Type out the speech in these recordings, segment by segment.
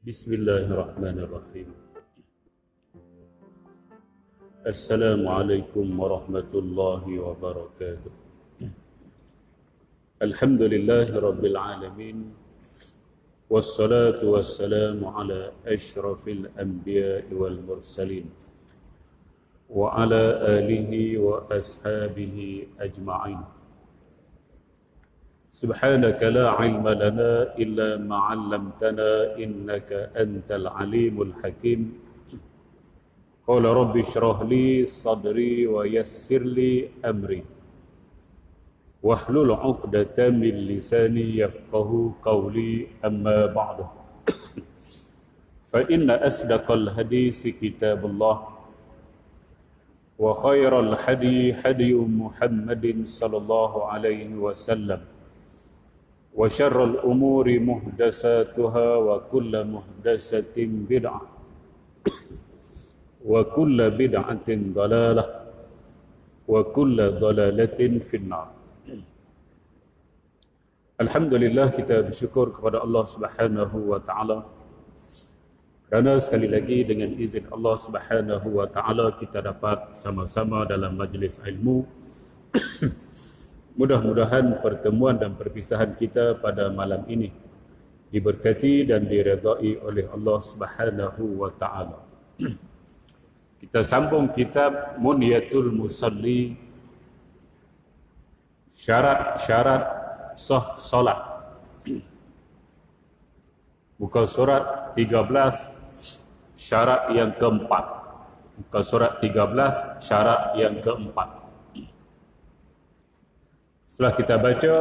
Bismillahirrahmanirrahim. Assalamualaikum warahmatullahi wabarakatuh. Alhamdulillahi rabbil alamin. Wassalatu wassalamu ala asyrafil anbiya'i wal mursalin wa ala alihi wa ashabihi ajma'in. Subhanaka la ilma lana illa ma 'allamtana innaka antal alimul hakim. Qala rabbi shrah li sadri wa yassir li amri wahlul 'uqdatam min lisani yafqahu qawli, amma ba'du. Fa inna asdaqal hadisi kitabullah wa khairal hadi hadi Muhammadin sallallahu alaihi wasallam wa syarrul umuri muhdasatuha wa kullu muhdasatin bid'ah wa kullu bid'atin dalalah wa kullu dalalatin finnar. Alhamdulillah, kita bersyukur kepada Allah Subhanahu wa taala kerana sekali lagi dengan izin Allah Subhanahu wa taala kita dapat sama-sama dalam majlis ilmu. Mudah-mudahan pertemuan dan perpisahan kita pada malam ini diberkati dan diredai oleh Allah Subhanahu wa taala. Kita sambung kitab Munyatul Musalli, syarat-syarat sah solat. Muka surat 13, syarat yang keempat. Muka surat 13, syarat yang keempat. Setelah kita baca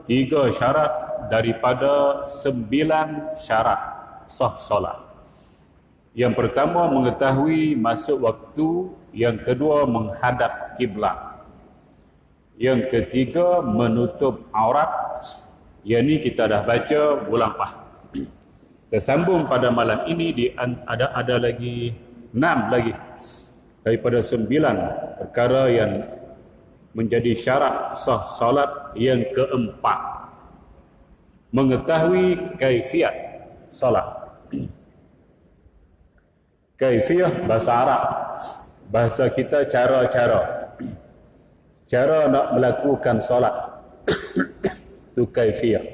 3 syarat daripada 9 syarat sah solat. Yang pertama, mengetahui masuk waktu. Yang kedua, menghadap kiblat. Yang ketiga, menutup aurat. Yang ini kita dah baca bulan lepas. Kita sambung pada malam ini ada lagi 6 lagi daripada 9 perkara yang menjadi syarat sah salat. Yang keempat, mengetahui kaifiat salat. Kaifiah bahasa Arab, bahasa kita cara nak melakukan salat. Itu kaifiah.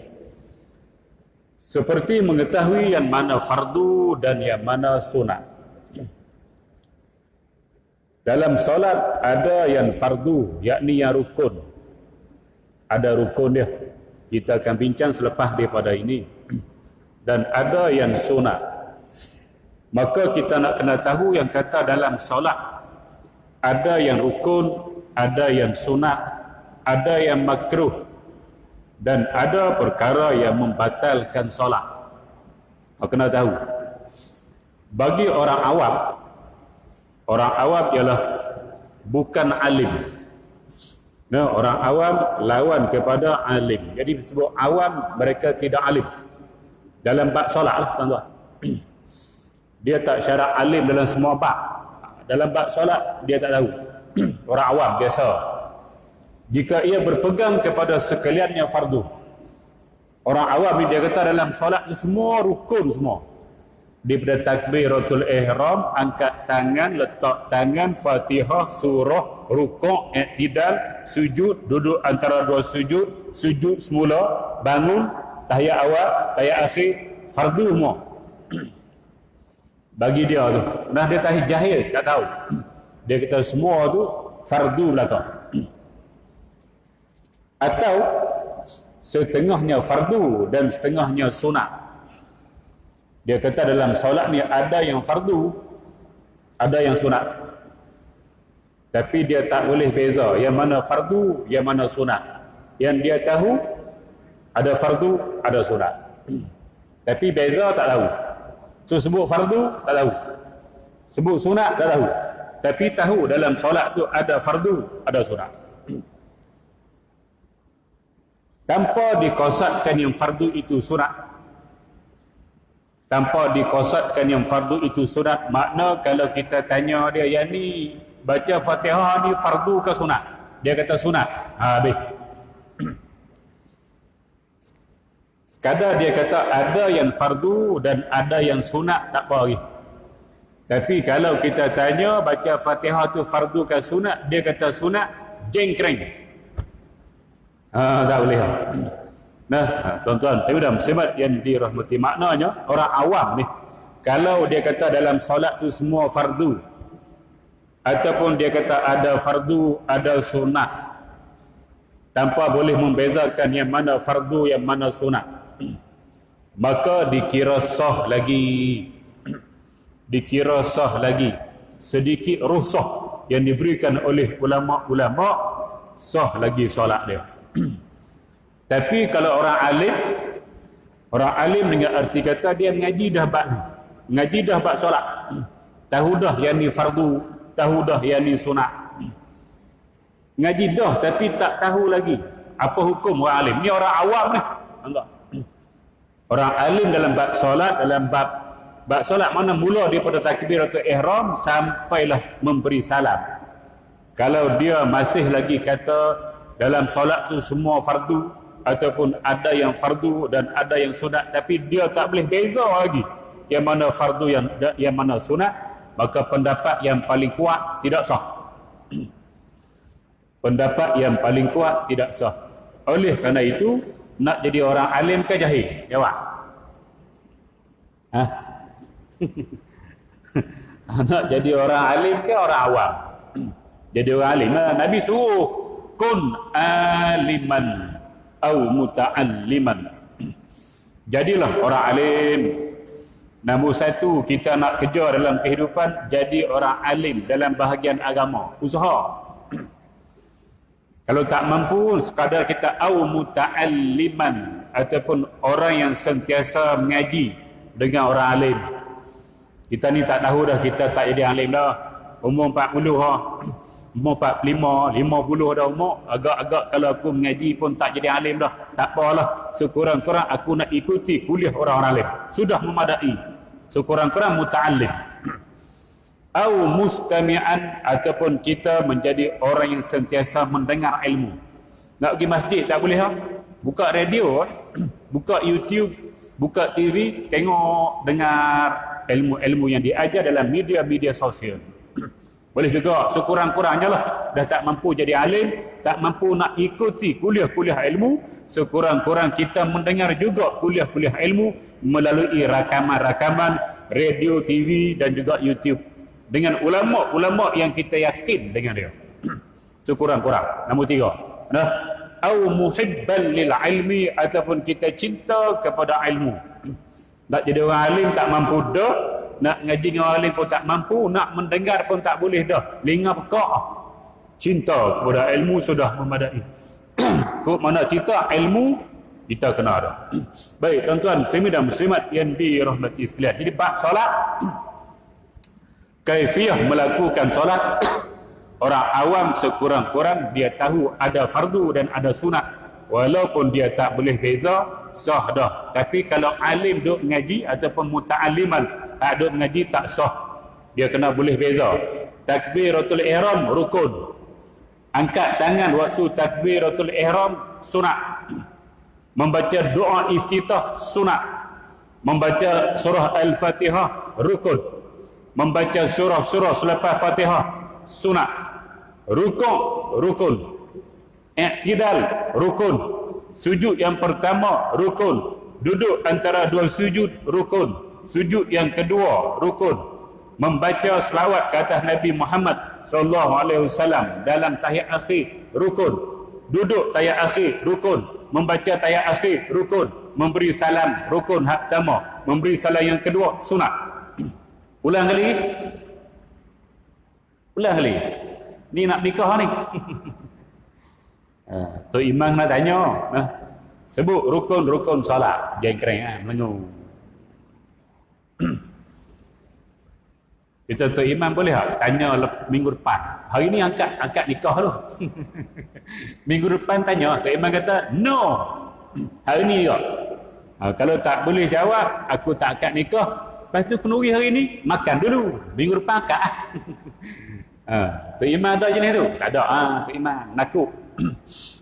Seperti mengetahui yang mana fardu dan yang mana sunat. Dalam solat ada yang fardu, yakni yang rukun. Ada rukun dia. Kita akan bincang selepas daripada ini. Dan ada yang sunat. Maka kita nak kena tahu yang kata dalam solat ada yang rukun, ada yang sunat, ada yang makruh, dan ada perkara yang membatalkan solat. Kena tahu. Bagi orang awam ialah bukan alim. Nah, orang awam lawan kepada alim. Jadi disebut awam, mereka tidak alim dalam bab solat lah, tuan-tuan. Dia tak syarat alim dalam semua bab. Dalam bab solat dia tak tahu. Orang awam biasa. Jika ia berpegang kepada sekaliannya fardu. Orang awam ni dia kata dalam solat tu semua rukun semua. Daripada takbiratul ihram, angkat tangan, letak tangan, Fatihah, surah, rukuk, i'tidal, sujud, duduk antara dua sujud, sujud semula, bangun, tahiyat awal, tahiyat akhir, fardu semua. Bagi dia tu. Nah, dia tak jahil, tak tahu. Dia kata semua tu fardu belakang. Atau setengahnya fardu dan setengahnya sunat. Dia kata dalam solat ni ada yang fardu, ada yang sunat. Tapi dia tak boleh beza yang mana fardu, yang mana sunat. Yang dia tahu ada fardu, ada sunat. Tapi beza tak tahu. So sebut fardu tak tahu, sebut sunat tak tahu. Tapi tahu dalam solat tu ada fardu, ada sunat. Tanpa dikosatkan yang fardu itu sunat. Tanpa dikosatkan yang fardu itu sunat. Makna kalau kita tanya dia, yang ni baca Fatihah ni fardu ke sunat? Dia kata sunat. Habis. Sekadar dia kata ada yang fardu dan ada yang sunat, tak apa lagi. Tapi kalau kita tanya baca Fatihah tu fardu ke sunat, dia kata sunat, jengkreng. Tak boleh. Nah, tuan-tuan, ibu muslimat yang dirahmati, maknanya orang awam ni, kalau dia kata dalam solat tu semua fardu, ataupun dia kata ada fardu, ada sunat, tanpa boleh membezakan yang mana fardu, yang mana sunat, maka dikira sah lagi. Dikira sah lagi. Sedikit rukhsah yang diberikan oleh ulama-ulama, sah lagi solat dia. Tapi kalau orang alim dengan arti kata dia mengaji dah bab solat, tahu dah yang ni fardu, tahu dah yang ni sunat, ngaji dah tapi tak tahu lagi apa hukum orang alim. Ni orang awam ni. Orang alim dalam bab solat, bab solat mana mula daripada takbiratul ihram sampailah memberi salam. Kalau dia masih lagi kata dalam solat tu semua fardu, ataupun ada yang fardu dan ada yang sunat, tapi dia tak boleh beza lagi yang mana fardu, yang mana sunat, maka pendapat yang paling kuat tidak sah. Pendapat yang paling kuat tidak sah. Oleh kerana itu, nak jadi orang alim ke jahil? Jawab. Nak jadi orang alim ke orang awam? Jadi orang alim. Nabi suruh kun aliman au muta'alliman. Jadilah orang alim. Nombor satu, kita nak kejar dalam kehidupan, jadi orang alim dalam bahagian agama. Usaha. Kalau tak mampu, sekadar kita au muta'alliman, ataupun orang yang sentiasa mengaji dengan orang alim. Kita ni tak tahu dah, kita tak jadi alim dah. Umur 40 dah. Umur 45, 50 dah umur, agak-agak kalau aku mengaji pun tak jadi alim dah. Tak apalah, sekurang-kurang aku nak ikuti kuliah orang-orang alim. Sudah memadai. Sekurang-kurang muta'allim. Au mustami'an, ataupun kita menjadi orang yang sentiasa mendengar ilmu. Nak pergi masjid tak boleh ha? Buka radio, buka YouTube, buka TV, tengok, dengar ilmu-ilmu yang diajar dalam media-media sosial. Boleh juga, sekurang-kurangnya lah. Dah tak mampu jadi alim, tak mampu nak ikuti kuliah-kuliah ilmu, sekurang-kurang kita mendengar juga kuliah-kuliah ilmu melalui rakaman-rakaman radio, TV dan juga YouTube, dengan ulama-ulama yang kita yakin dengan dia. Sekurang-kurang. Nombor 3, nah, au muhibban lil ilmi, ataupun kita cinta kepada ilmu. Nak jadi orang alim tak mampu dah, nak ngaji dengan orang alim pun tak mampu, nak mendengar pun tak boleh dah. Linga pekak. Cinta kepada ilmu sudah memadai. Kok mana cinta ilmu kita kena ada. Baik, tuan-tuan muslimin dan muslimat yang dirahmati sekalian. Jadi bab solat, kaifiah melakukan solat, orang awam sekurang-kurang dia tahu ada fardu dan ada sunat. Walaupun dia tak boleh beza, sah dah. Tapi kalau alim duk ngaji ataupun muta'alliman duk ngaji, tak sah. Dia kena boleh beza. Takbiratul ihram rukun. Angkat tangan waktu takbiratul ihram sunat. Membaca doa iftitah sunat. Membaca surah Al-Fatihah rukun. Membaca surah-surah selepas Fatihah sunat. Rukun. I'tidal rukun. Sujud yang pertama rukun. Duduk antara dua sujud rukun. Sujud yang kedua rukun. Membaca selawat ke atas Nabi Muhammad sallallahu alaihi wasallam dalam tahiyat akhir rukun. Duduk tahiyat akhir rukun. Membaca tahiyat akhir rukun. Memberi salam rukun hak pertama. Memberi salam yang kedua sunat. Ulang kali. Ni nak nikah ni. Tok Imam nak tanya, sebut rukun-rukun solat. Jengkreng melengu. Kita Tok Imam boleh tak tanya minggu depan. Hari ni angkat nikah tu. Minggu depan tanya, Tok Imam kata no. Hari ni juga. Kalau tak boleh jawab, aku tak angkat nikah. Lepas tu kenduri hari ni makan dulu. Minggu depan angkat Tok Imam ada jenis tu? Tak ada. Tok Imam nakut.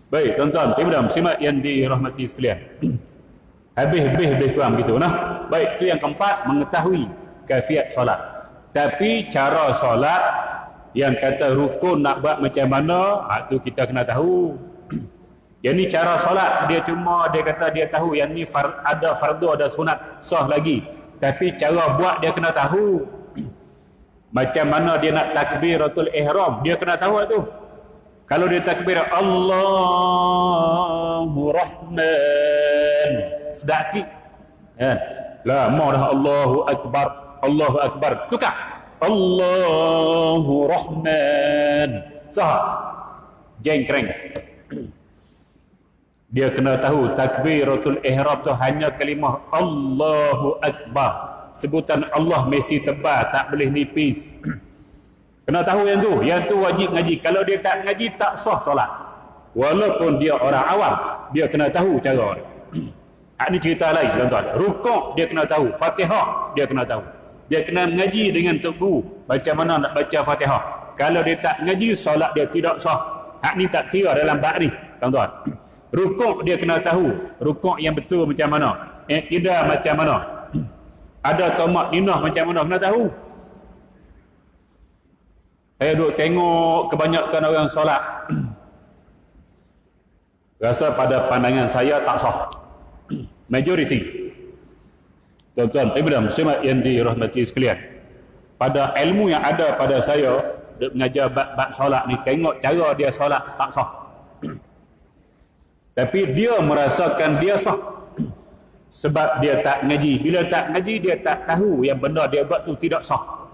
Baik, tuan-tuan, muslimat yang dirahmati sekalian. Habis lebih kurang gitu nah. Baik, itu yang keempat, mengetahui kaifiat solat. Tapi cara solat yang kata rukun nak buat macam mana, tu kita kena tahu. Yang ni cara solat, dia kata dia tahu yang ni ada fardu, ada sunat, sah lagi. Tapi cara buat dia kena tahu. Macam mana dia nak takbiratul ihram, dia kena tahu tu. Kalau dia takbir Allahu Rahman, sedap sikit kan? Lama dah Allahu Akbar, tukar Allahu Rahman, sah jengkreng. Dia kena tahu takbiratul ihram tu hanya kalimah Allahu Akbar. Sebutan Allah mesti tebal, tak boleh nipis. Kena tahu yang tu wajib ngaji. Kalau dia tak ngaji, tak sah solat. Walaupun dia orang awam, dia kena tahu cara. Ini cerita lain, tuan-tuan. Rukuk dia kena tahu, Fatihah dia kena tahu. Dia kena mengaji dengan tok guru macam mana nak baca Fatihah. Kalau dia tak ngaji, solat dia tidak sah. Hak ni tak kira dalam bab ni, tuan-tuan. Rukuk dia kena tahu, rukuk yang betul macam mana, iktidal macam mana, ada tomak ninah macam mana, kena tahu. Saya duduk tengok kebanyakan orang solat, rasa pada pandangan saya tak sah. Majoriti, tuan-tuan ibu-ibu muslimat yang dirahmati sekalian, pada ilmu yang ada pada saya duk mengajar bab solat ni, tengok cara dia solat tak sah. Tapi dia merasakan dia sah sebab dia tak ngaji. Bila tak ngaji, dia tak tahu yang benda dia buat tu tidak sah.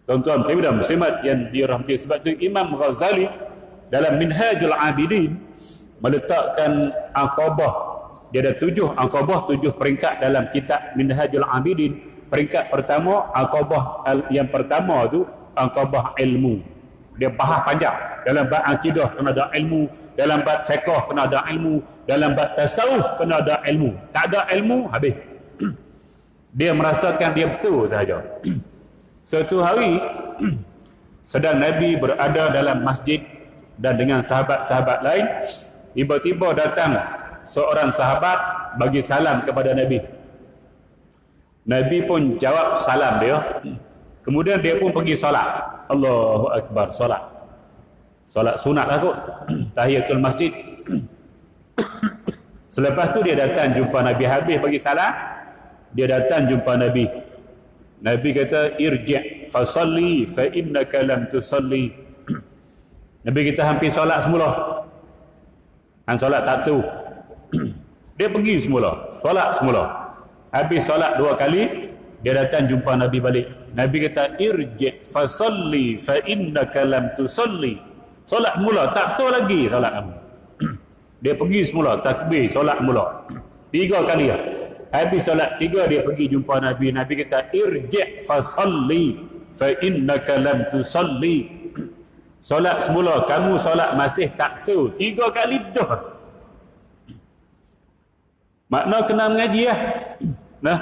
Tuan-tuan ibu-ibu muslimat yang dirahmati, sebab tu Imam Ghazali dalam Minhajul Abidin meletakkan aqabah. Dia ada 7 aqabah, 7 peringkat dalam kitab Minhajul Abidin. Peringkat pertama, aqabah yang pertama tu aqabah ilmu. Dia bahas panjang. Dalam bab akidah kena ada ilmu, dalam bab fiqh kena ada ilmu, dalam bab tasawuf kena ada ilmu. Tak ada ilmu, habis. Dia merasakan dia betul sahaja. Suatu hari sedang Nabi berada dalam masjid dan dengan sahabat-sahabat lain, tiba-tiba datang seorang sahabat bagi salam kepada Nabi. Nabi pun jawab salam dia. Kemudian dia pun pergi solat. Allahu Akbar, solat. Solat sunat lah kot. Tahiyatul masjid. Selepas tu dia datang jumpa Nabi, habis bagi salam, dia datang jumpa Nabi. Nabi kata, irji' fasalli fa innaka lam tusalli. Nabi kita hampir solat semula. Han solat tak tu. Dia pergi semula, solat semula. Habis solat 2 kali, dia datang jumpa Nabi balik. Nabi kata, irji' fasalli fa innaka lam tusalli. Solat mula, tak tahu lagi solat kamu. Dia pergi semula, takbir, solat mula 3 kali lah. Habis solat 3, dia pergi jumpa Nabi. Nabi kata, irji' fasalli fa innaka lam tusalli. Solat semula, kamu solat masih tak tahu. 3 kali dah. Makna kena mengaji lah. Nah,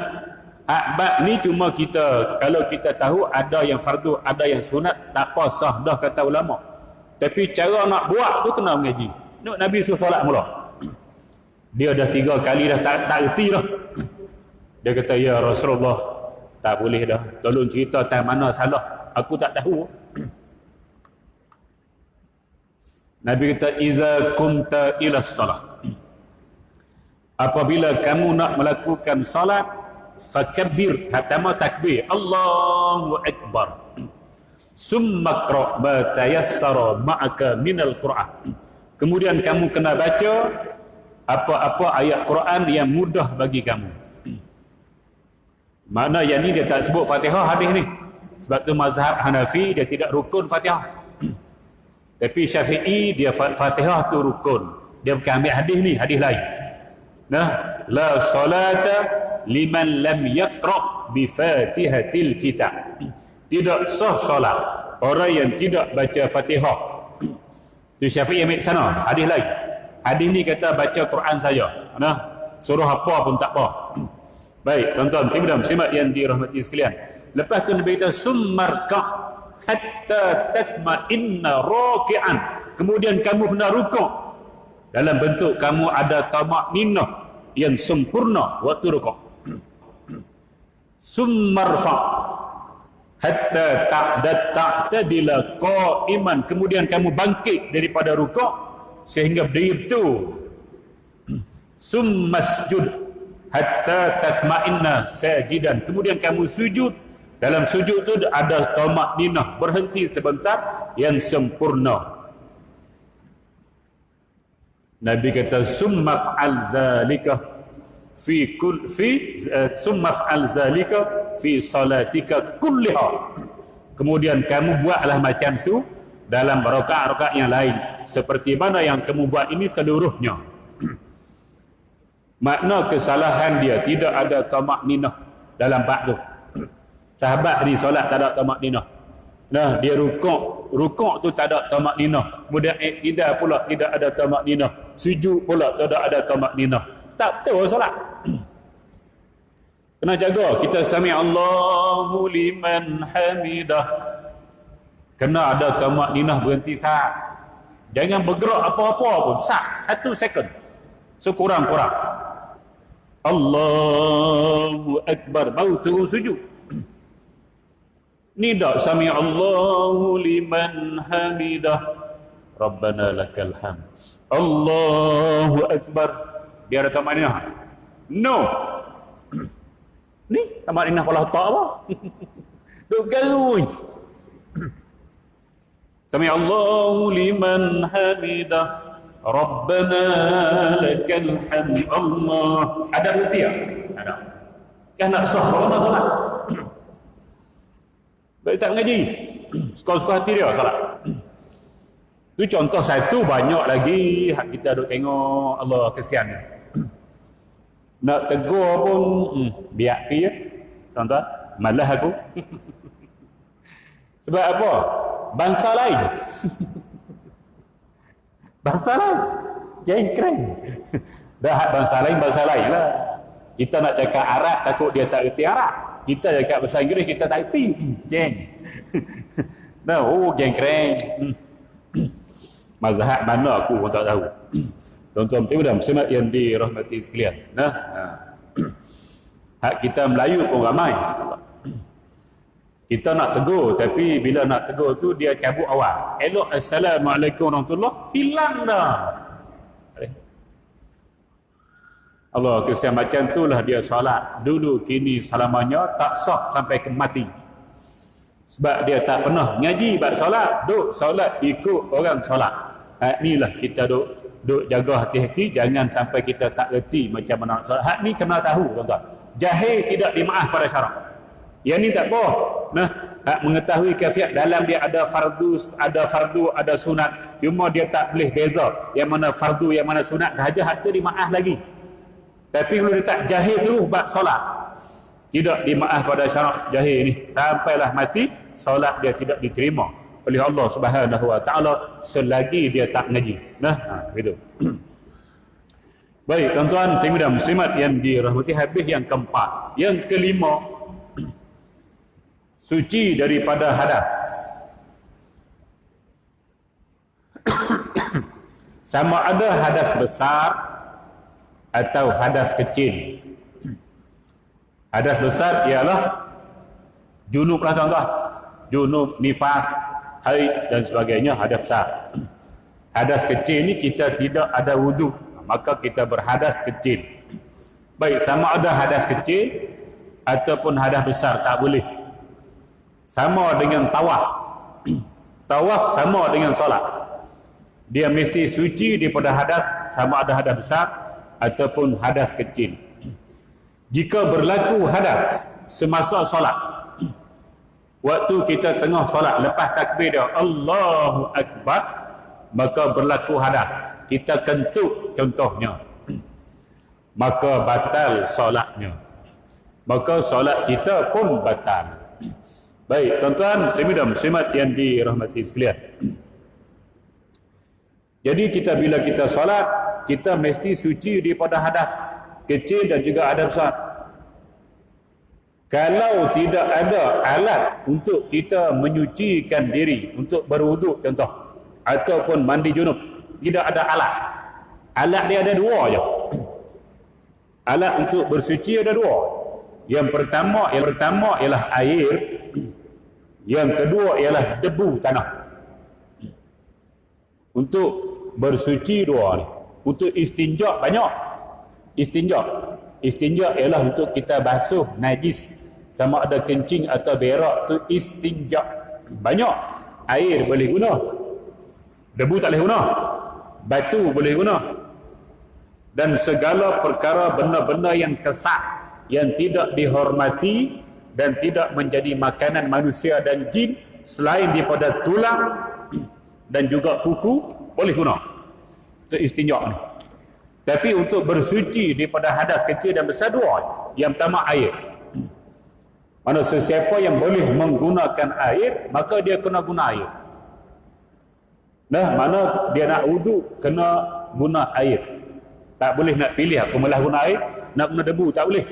bab ni cuma kita, kalau kita tahu ada yang fardu, ada yang sunat, tak apa, sah dah kata ulama. Tapi cara nak buat tu kena mengaji. Nabi suruh solat mula. Dia dah 3 kali dah tak erti dah. Dia kata, ya Rasulullah, tak boleh dah. Tolong cerita tak mana salah. Aku tak tahu. Nabi kata, iza kumta ila salah. Apabila kamu nak melakukan salat, fakabbir, pertama takbir, Allahu Akbar. Summa qra' ma tayassara ma'aka minal Qur'an. Kemudian kamu kena baca apa-apa ayat Quran yang mudah bagi kamu. Makna yang ni dia tak sebut Fatihah habis ni. Sebab tu mazhab Hanafi dia tidak rukun Fatihah. Tapi Syafi'i dia Fatihah tu rukun. Dia bukan ambil hadis ni, hadis lain. Nah, la salata liman lam yaqra bi Fatihatil kitab. Tidak sah solat orang yang tidak baca Fatihah. Tu Syafi'i ambil sana, hadis lain. Hadis ni kata baca Quran saja. Nah, suruh apa pun tak apa. Baik, tuan-tuan, ibu-ibu muslimat yang dirahmati sekalian. Lepas tu Nabi kata summarka hatta tatma'inna raki'an. Kemudian kamu hendak rukuk dalam bentuk kamu ada tamak ninnah. yang sempurna waktu rukuk. Summarfa hatta ta'tadila qa'iman, kemudian kamu bangkit daripada rukuk sehingga berdiri betul. Summasjud hatta tatma'inna sajidan, kemudian kamu sujud. Dalam sujud tu ada tamakninah, berhenti sebentar yang sempurna. Nabi kata summaf'al zalika summaf'al zalika fi salatika kulliha, kemudian kamu buatlah macam tu dalam rakaat-rakaat yang lain seperti mana yang kamu buat ini seluruhnya. Makna kesalahan dia tidak ada tamakninah dalam bab tu. Sahabat ni solat tak ada tamakninah. Nah, dia rukuk tu tak ada tamakninah. Kemudian iktidal pula tidak ada tamakninah. Sujud pula tidak ada tamakninah. Tak betul solat. Kena jaga. Kita sami Allahu liman hamidah, kena ada tamakninah, berhenti sah. Jangan bergerak apa-apa pun. Sah 1 second. Sekurang-kurang. Allahu Akbar, baru terus sujud. Ni dak sami Allahu liman hamidah, Rabbana lakal hamd, Allahu Akbar. Dia ada tamakninah? No. Ni tamakninah kepala otak apa? Duk garui. Sami Allahu liman hamidah, Rabbana lakal hamd. Allah. Ada bukti tak? Ada. Kan nak sah kalau nak solat. Baik tak mengaji. Suka-suka hati dia salat. Itu contoh satu, banyak lagi hak kita duk tengok. Allah kesian. Nak tegur pun biar pi ya. Tuan-tuan, malah aku. Sebab apa? Bangsa lain. Bangsa lain. Jengkreng. Dah hak bangsa lain lah. Kita nak cakap Arab takut dia tak erti Arab. Kita cakap bahasa Inggeris kita tak erti. Jeng. Nah, jengkreng. Mazhab mana aku pun tak tahu. Tuan-tuan dan muslimat yang dirahmati sekalian. Nah, hak kita Melayu pun ramai. Kita nak tegur, tapi bila nak tegur tu dia cabut awal. Elok assalamualaikum warahmatullahi, hilang dah. Allah kesian, macam itulah dia solat dulu kini selamanya tak sah sampai ke mati. Sebab dia tak pernah ngaji bab solat, duk solat ikut orang solat. Hak inilah kita duk jaga hati-hati, jangan sampai kita tak reti macam mana nak solat. Hak ni kena tahu tuan-tuan. Jahil tidak dimaaf pada syarak. Yang ni tak apa. Nah, hak mengetahui kafiat dalam dia ada fardu, ada sunat. Cuma dia tak boleh beza yang mana fardu, yang mana sunat sahaja, hak tu dimaaf lagi. Tapi kalau dia tak jahil terus bab solat, tidak dimaaf pada syarak jahil ni. Sampailah mati, solat dia tidak diterima oleh Allah Subhanahu Wa Taala selagi dia tak ngaji. Nah, begitu. Baik, tuan-tuan dan muslimat yang dirahmati, habis yang keempat. Yang kelima, suci daripada hadas. Sama ada hadas besar atau hadas kecil. Hadas besar ialah junub lah tuan-tuan. Junub, nifas, haid dan sebagainya, hadas besar. Hadas kecil ni kita tidak ada wudu, maka kita berhadas kecil. Baik, sama ada hadas kecil ataupun hadas besar, tak boleh. Sama dengan tawaf. Tawaf sama dengan solat. Dia mesti suci daripada hadas, sama ada hadas besar ataupun hadas kecil. Jika berlaku hadas semasa solat, waktu kita tengah solat, lepas takbir dia Allahu Akbar, maka berlaku hadas, kita kentut contohnya, maka batal solatnya, maka solat kita pun batal. Baik, tuan-tuan dan muslimat yang dirahmati sekalian. Jadi bila kita solat, kita mesti suci daripada hadas kecil dan juga hadas besar. Kalau tidak ada alat untuk kita menyucikan diri, untuk berwuduk contoh, ataupun mandi junub, tidak ada alat. Alat dia ada dua je. Alat untuk bersuci ada dua. Yang pertama ialah air. Yang kedua ialah debu tanah. Untuk bersuci dua ni. Untuk istinja banyak. Istinja ialah untuk kita basuh najis, sama ada kencing atau berak, tu istinja. Banyak. Air boleh guna, debu tak boleh guna, batu boleh guna, dan segala perkara benda-benda yang kesat, yang tidak dihormati dan tidak menjadi makanan manusia dan jin selain daripada tulang dan juga kuku, boleh guna untuk istinja ni. Tapi untuk bersuci daripada hadas kecil dan besar dua. Yang pertama air. Mana sesiapa yang boleh menggunakan air, maka dia kena guna air. Nah, mana dia nak wudu, kena guna air. Tak boleh nak pilih, aku malah guna air, nak guna debu, tak boleh.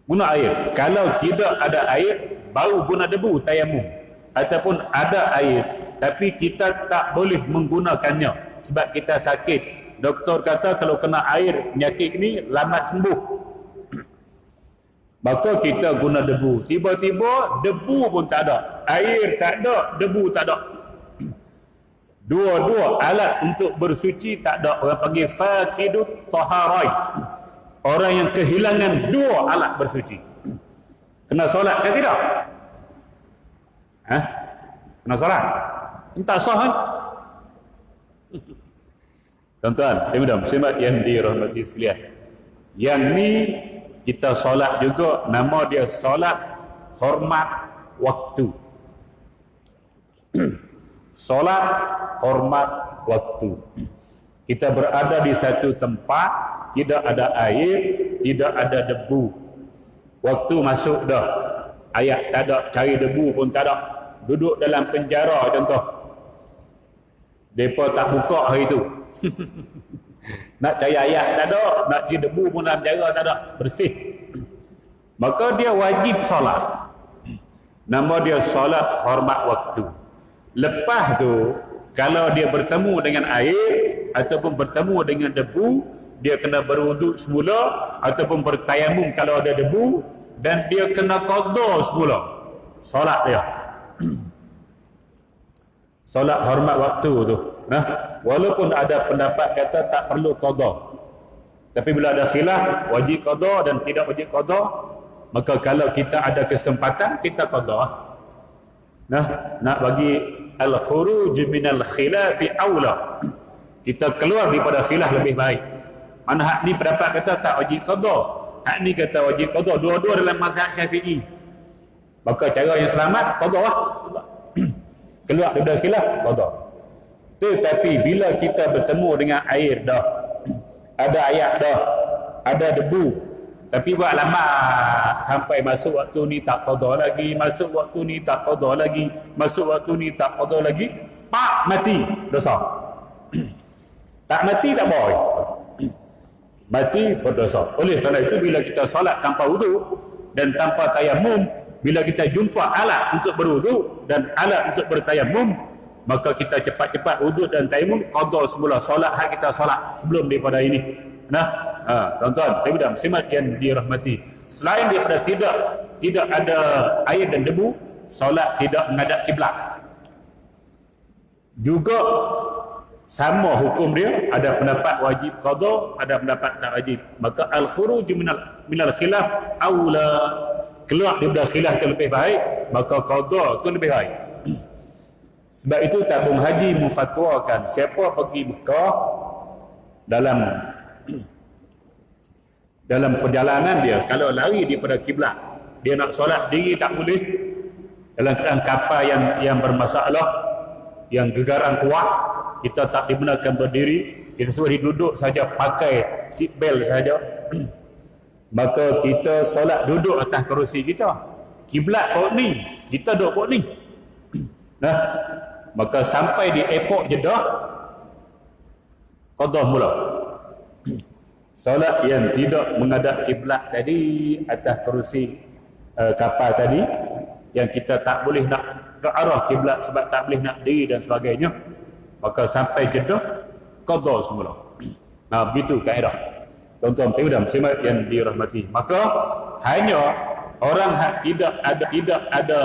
Guna air. Kalau tidak ada air, baru guna debu, tayamum. Ataupun ada air, tapi kita tak boleh menggunakannya sebab kita sakit. Doktor kata kalau kena air, penyakit ni lambat sembuh. Maka kita guna debu. Tiba-tiba debu pun tak ada, air tak ada, debu tak ada. Dua-dua alat untuk bersuci tak ada. Orang panggil faqidut taharai. Orang yang kehilangan dua alat bersuci. Kena solat ke tidak? Kena solat? Tak sah kan? Tuan-tuan, muslimat yang dirahmati sekalian. Yang ni kita solat juga, nama dia solat hormat waktu. Solat hormat waktu. Kita berada di satu tempat, tidak ada air, tidak ada debu. Waktu masuk dah, ayat tak ada, cari debu pun tak ada. Duduk dalam penjara contoh, mereka tak buka hari tu. Nak cari ayat tak ada, nak cari debu pun dalam penjara tak ada, bersih. Maka dia wajib solat. Nama dia solat hormat waktu. Lepas tu, kalau dia bertemu dengan air ataupun bertemu dengan debu, dia kena berwuduk semula ataupun bertayamum kalau ada debu, dan dia kena qada semula solat dia. Solat hormat waktu tu. Walaupun ada pendapat kata tak perlu qada, tapi bila ada khilaf wajib qada dan tidak wajib qada, maka kalau kita ada kesempatan kita qada. Nak bagi al-khuruj minal khilafi aula, kita keluar daripada khilaf lebih baik. Mana hak ni pendapat kata tak wajib qada, hak ni kata wajib qada, dua-dua dalam mazhab Syafi'i. Maka cara yang selamat qada lah. Keluar daripada khilaf qada. Tetapi bila kita bertemu dengan air dah, ada ayat dah, ada debu, tapi buat lama sampai masuk waktu ni tak qada lagi, masuk waktu ni tak qada lagi, masuk waktu ni tak qada lagi, pak mati dosa. Tak mati tak boleh, mati berdosa. Oleh kerana itu bila kita solat tanpa wudu dan tanpa tayamum, bila kita jumpa alat untuk berwudu dan alat untuk bertayamum, maka kita cepat-cepat wuduk dan tayamum, qada semula solat hak kita solat sebelum daripada ini. Tuan-tuan, ibu-ibu muslimat yang dirahmati, selain daripada tidak ada air dan debu, solat tidak menghadap kiblat juga sama hukum dia. Ada pendapat wajib qada, ada pendapat tak wajib. Maka al-khuruj minal khilaf aula, keluar daripada khilaf itu lebih baik, maka qada itu lebih baik. Sebab itu tabung haji memfatwakan siapa pergi Mekah dalam perjalanan dia, kalau lari daripada kiblat, dia nak solat diri tak boleh. Dalam keadaan kapal yang bermasalah, yang gegaran kuat, kita tak dibenarkan berdiri, kita suruh duduk saja, pakai seat belt saja. Maka kita solat duduk atas kerusi kita. Kiblat kot ni, kita duduk kot ni. Maka sampai di airport Jeddah, qada mula. Solat yang tidak menghadap kiblat tadi atas kerusi kapal tadi, yang kita tak boleh nak ke arah kiblat sebab tak boleh nak diri dan sebagainya, maka sampai Jeddah qada semula. Begitu kaedah. Tuan-tuan Pimdam Simat yang dirahmati, maka hanya orang tidak ada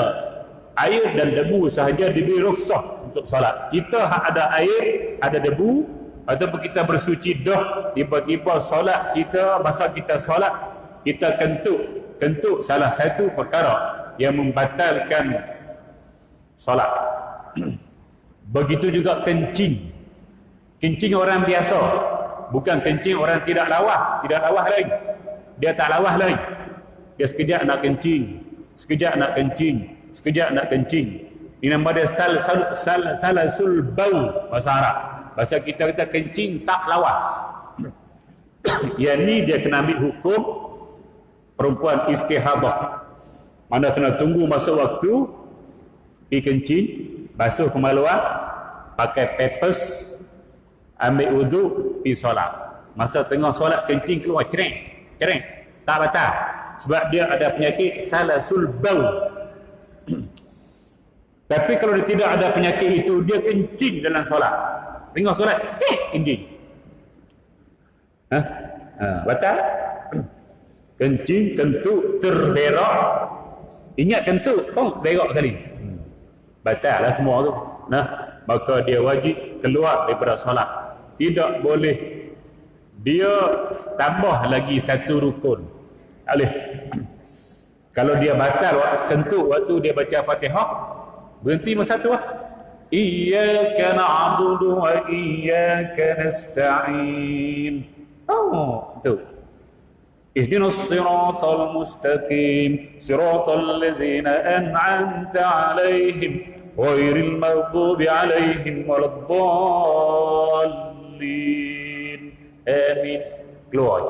air dan debu sahaja diberi rukhsah untuk solat. Kita ada air, ada debu, ataupun kita bersuci dah, tiba-tiba solat kita, masa kita solat kita kentut salah satu perkara yang membatalkan solat. Begitu juga kencing orang biasa, bukan kencing orang tidak lawas lain. Dia tak lawas lain. Dia sekejap nak kencing, sekejap nak kencing. Ini nama dia salasul bau bahasa Arab. Bahasa kita kencing tak lawas. Yang ni dia kena ambil hukum perempuan istihadah. Mana kena tunggu masa waktu pergi kencing, basuh kemaluan, pakai pepes, ambil wudu, pergi solat. Masa tengah solat kencing keluar cereng, tak batal. Sebab dia ada penyakit salasul bau. Tapi kalau dia tidak ada penyakit itu, dia kencing dalam solat. Tengah solat, kencing. Batal? Kencing, kentut, terberak. Ingat kentut, berak kali. Batal lah semua tu. Maka dia wajib keluar daripada solat. Tidak boleh dia tambah lagi satu rukun. Tak boleh. Kalau dia batal waktu kentut, waktu dia baca Fatihah, berhenti masa tu lah. Iyyaka na'budu wa iyyaka nasta'in. Tu. Ihdinas siratal mustaqim, siratal ladzina an'amta 'alaihim, ghairil maghdubi 'alaihim waladdallin. Amin. Keluar.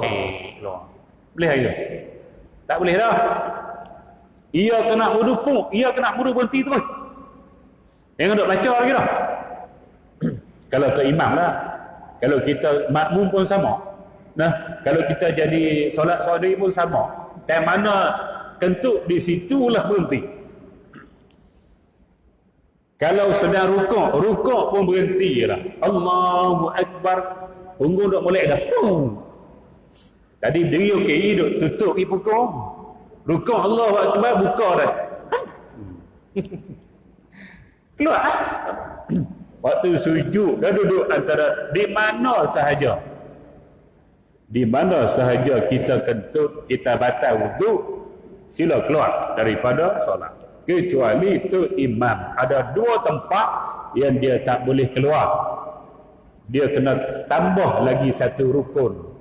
Boleh ayo? Tak boleh dah. Ia kena wudu pun, berhenti terus. Jangan duk baca lagi dah. Kalau tu imam lah. Kalau kita makmum pun sama. Kalau kita jadi solat sendiri pun sama. Time mana kentut di situlah berhenti. Kalau sedang rukuk pun berhenti lah. Allahu Akbar. Punggung duk molek dah. Tadi berdiri okey, duk tutup punggung. Rukuk Allahu Akbar, buka dah. Keluar. Waktu sujud kan duduk antara di mana sahaja kita kentut, kita batal wudu, sila keluar daripada solat. Kecuali tu imam. Ada dua tempat yang dia tak boleh keluar. Dia kena tambah lagi satu rukun.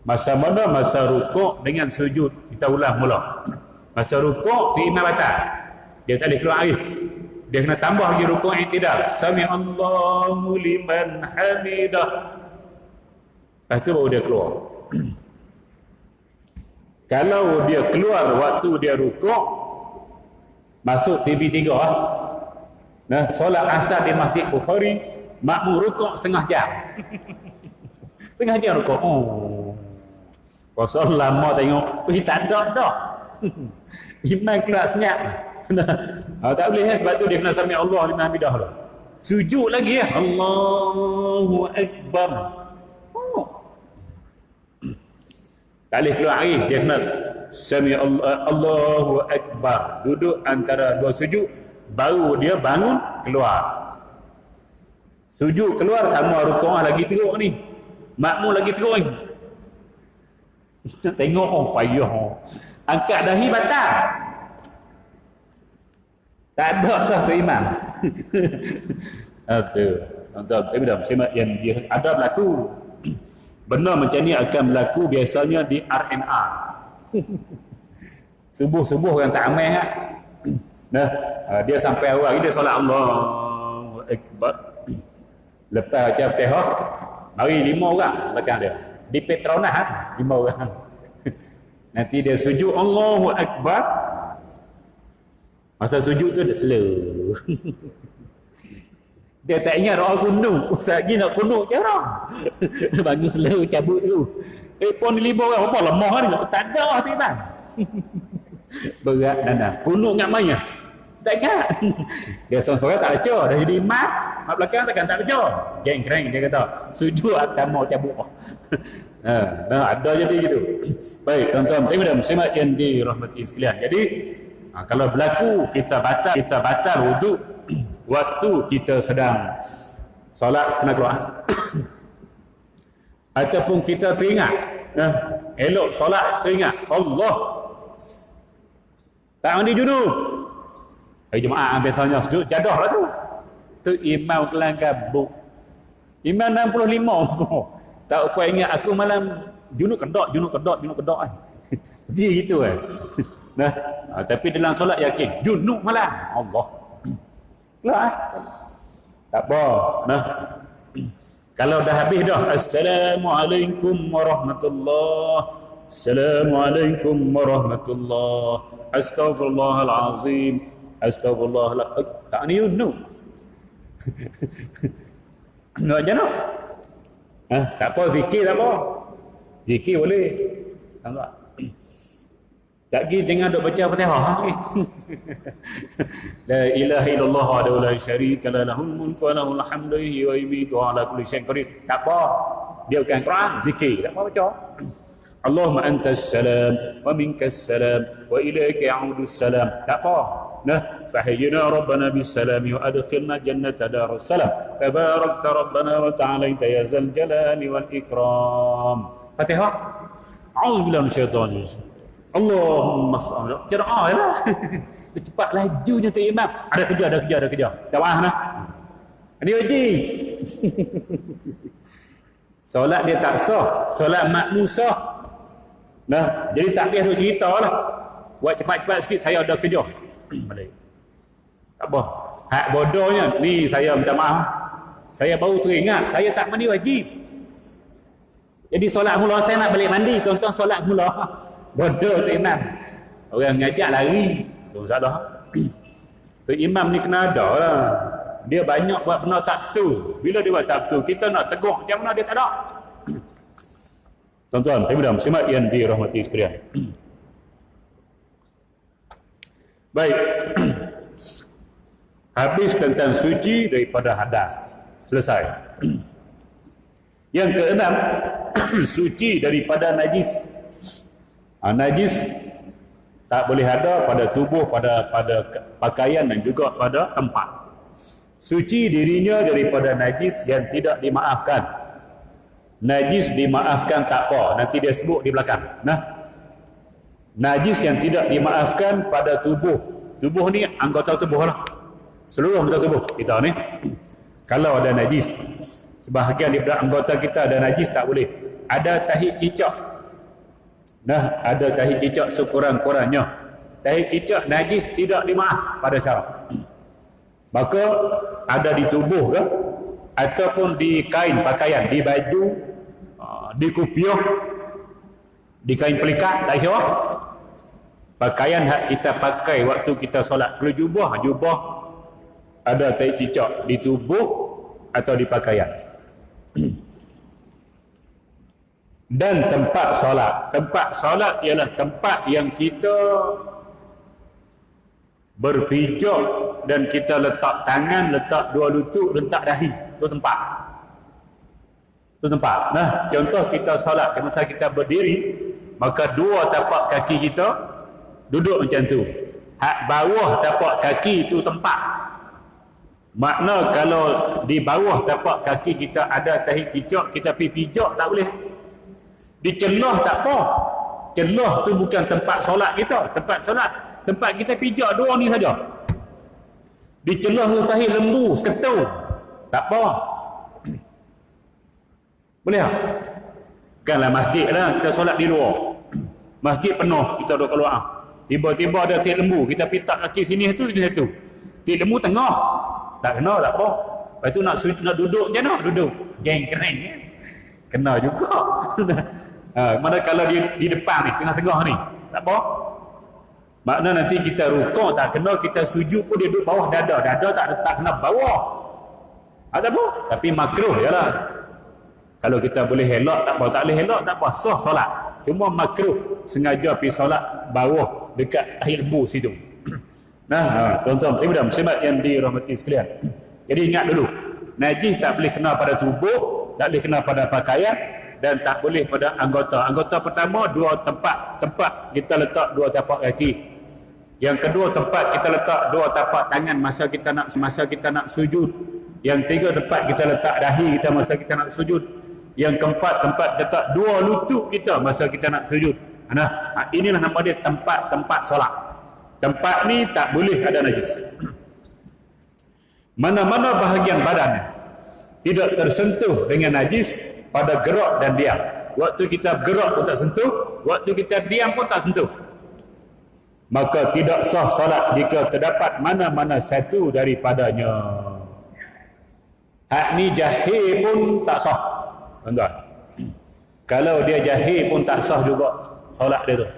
Masa mana? Masa rukuk dengan sujud. Kita ulang mula. Masa rukuk tu imam batal, dia tak boleh keluar air. Dia kena tambah lagi rukuk i'tidal. Sami'allahu liman hamidah. Lepas tu baru dia keluar. Kalau dia keluar waktu dia rukuk, masuk TV3 lah. Solat asar di Masjid Bukhari, makmum rukuk setengah jam. Setengah jam rukuk. Pasal lama tengok, tak ada dah. Imam keluar senyap. Tak boleh sebab tu dia kena sami Allah liman hamidah lah. Sujud lagi ya. Allahu Akbar. Tak boleh keluar air. Dia kena sami Allahu Akbar. Duduk antara dua sujud, baru dia bangun keluar. Sujud keluar sama rukuk lagi teruk ni. Makmum lagi teruk ni. Tengok payah. Angkat dahi batal. Tak ada dah tu imam. Tu. Tapi dah semak yang dia ada berlaku. Benda macam ni akan berlaku biasanya di RNR. Subuh-subuh orang tak amai kan. Dia sampai awal dia solat Allahu Akbar. Lepas baca Fatihah, mari 5 orang belakang dia. Di Petronas 5 orang. Nanti dia sujud Allahu Akbar. Masa sujud tu dia slow. Dia tak ingat doa kunut. Ustaz lagi nak kunut je orang. Bangun slow cabut tu. Pon 5 orang apa lemah ni. Tak ada lah tu bang. Berat nana. Kunut ingat main. Tak ingat. Dia seorang-seorang tak baca. Dah jadi imam. mak belakang takkan tak baca. Geng keren dia kata. Sujud atas mau cabut. Ada jadi gitu. Baik, tuan-tuan, ibu-ibu muslimat yang dirahmati sekalian. Jadi kalau berlaku kita batal wuduk waktu kita sedang solat kena Quran. Ataupun kita teringat, elok solat teringat Allah tak mandi junub. Jemaah biasanya sujud jadah lah tu. Tu imam kelang kabut. Imam 65. Tak apa ingat aku malam junub kedok. Dia gitu kan. Tapi dalam solat yakin junub malam Allah. Lah. Tak apa. Kalau dah habis dah, Assalamualaikum warahmatullahi, Assalamualaikum warahmatullahi, Astaghfirullahalazim, Astaghfirullahalazim. Tak ni junub. Nak jangan. Tak apa, zikir tak apa. Zikir boleh. Tak. Tak pergi jangan duk baca Fatihah. La ilaha illallah wa la syarika la lahul mulku wa lahul hamdu wa yumiitu ala kulli syai'in qadir. Tak apa. Dia bukan Quran, zikir. Tak apa baca. Allahumma antas salam wa minkas salam wa ilaika ya'udus salam. Tak apa. Fahayyina rabbana bis salami wa adkhilna jannata darus salam. Tabarakta rabbana wa ta'alaita ya zal jalali wal ikram. Fatihah. A'udzubillahi minasyaitonir rajim. Allahumma salli. Qiraah lah. Cepat lajunya tu imam. Ada kerja. Tak faham nah. Ini wajib. Solat dia tak sah, solat makmum sah. Jadi tak payah duk ceritalah. Buat cepat-cepat sikit, saya ada kerja. Balik. Tak apa. Hak bodohnya ni, saya minta maaf. Saya baru teringat, saya tak mandi wajib. Jadi solat mula saya nak balik mandi, tuan-tuan solat mula. Bodoh tu imam. Orang ngajak lari. Tu salah. Tu imam ni kena ada lah. Dia banyak buat benda tak betul. Bila dia buat tak betul, kita nak tegur macam mana dia tak ada. Tuan-tuan, ibu-ibu muslimat yang dirahmati sekalian. Baik. Habis tentang suci daripada hadas. Selesai. Yang keenam, suci daripada najis. Najis tak boleh ada pada tubuh, pada pakaian dan juga pada tempat. Suci dirinya daripada najis yang tidak dimaafkan. Najis dimaafkan tak apa, nanti dia sebut di belakang. Najis yang tidak dimaafkan pada tubuh. Tubuh ni anggota tubuh lah. Seluruh anggota tubuh kita ni. Kalau ada najis, sebahagian daripada anggota kita ada najis tak boleh. Ada tahi cicak. Ada tahi cicak sekurang-kurangnya. Tahi cicak najis tidak dimaaf pada syarak. Maka ada di tubuh ke, ataupun di kain pakaian, di baju, di kupiah, di kain pelikat, tak kira. Pakaian hak kita pakai waktu kita solat. Kalau jubah ada tahi cicak di tubuh atau di pakaian. Dan tempat solat ialah tempat yang kita berpijak dan kita letak tangan, letak dua lutut, letak dahi. Itu tempat. Contoh kita solat, masa kita berdiri, maka dua tapak kaki kita duduk macam tu. Hak bawah tapak kaki itu tempat. Makna kalau di bawah tapak kaki kita ada tahi cicak, kita pergi pijak tak boleh. Di celah tak apa. Celah tu bukan tempat solat kita. Tempat kita pijak dua ni saja. Di celah tu tahi lembu, seketul. Tak apa. Boleh tak? Bukanlah masjid lah, kita solat di luar. Masjid penuh, kita duduk keluar. Tiba-tiba ada tiap lembu, kita pitak kaki sini satu, sini satu. Tiap lembu tengah. Tak kena, tak apa. Lepas tu nak duduk je nak duduk. Geng keren kan? Kena juga. Mana kalau di depan ni, tengah-tengah ni, tak apa. Makna nanti kita rukuk tak kena, kita sujud pun dia duduk bawah dada. Dada tak kena bawah. Tak apa. Tapi makruh je lah. Kalau kita boleh elok, tak apa. Tak boleh elok, tak apa. Sah solat. Cuma makruh sengaja pergi solat bawah dekat tahi lembu situ. Tuan-tuan, ibu-ibu muslimat yang dirahmati sekalian. Jadi ingat dulu, Najis tak boleh kena pada tubuh, tak boleh kena pada pakaian, dan tak boleh pada anggota. Anggota pertama, dua tempat kita letak dua tapak kaki. Yang kedua, tempat kita letak dua tapak tangan masa kita nak sujud. Yang tiga, tempat kita letak dahi kita masa kita nak sujud. Yang keempat, tempat kita letak dua lutut kita masa kita nak sujud. Inilah nama dia tempat solat. Tempat ni tak boleh ada najis. Mana-mana bahagian badan tidak tersentuh dengan najis pada gerak dan diam. Waktu kita gerak pun tak sentuh, waktu kita diam pun tak sentuh. Maka tidak sah solat jika terdapat mana-mana satu daripadanya. Hak ni jahil pun tak sah. Tuan-tuan, kalau dia jahil pun tak sah juga solat dia tu.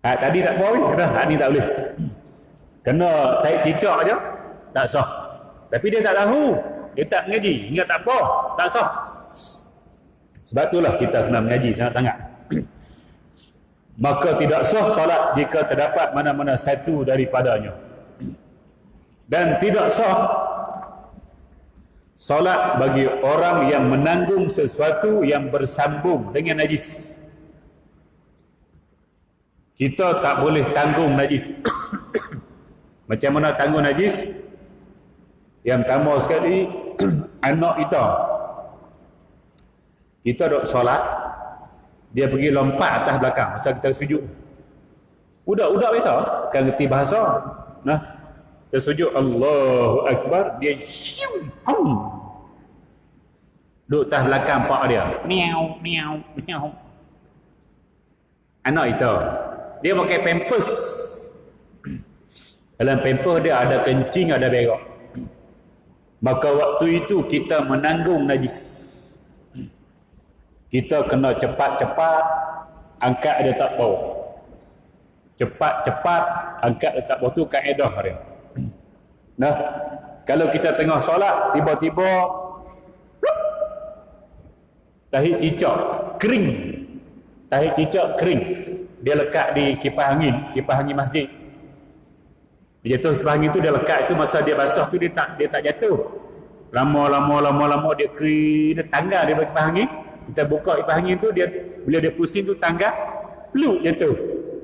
Hak tadi tak boleh, hak ni tak boleh. Kena tarik cicak je, tak sah. Tapi dia tak tahu, dia tak mengaji, ingat tak apa, tak sah. Sebab itulah kita kena mengaji sangat-sangat. Maka tidak sah solat jika terdapat mana-mana satu daripadanya. Dan tidak sah solat bagi orang yang menanggung sesuatu yang bersambung dengan najis. Kita tak boleh tanggung najis. Macam mana tanggung najis? Yang pertama sekali, anak kita duk solat, dia pergi lompat atas belakang masa kita sujud. Budak-budak kita kan kerti bahasa. Kita sujud Allahu Akbar, dia duduk atas belakang pak dia. Miau, miau, miau. Anak itu, dia pakai pampers. Dalam pampers dia ada kencing, ada berak. Maka waktu itu kita menanggung najis. Kita kena cepat-cepat angkat dia tak bawah. Cepat-cepat angkat dia tak bawah, tu kaedah dia. Kalau kita tengah solat, tiba-tiba tahi cicak kering. Tahi cicak kering. Dia lekat di kipas angin masjid. Dia jatuh kipas angin tu, dia lekat itu, masa dia basah tu dia tak jatuh. Lama dia kering, dia tanggal dia kipas angin. Kita buka kipas angin tu, dia bila dia pusing tu tanggal, peluk jatuh.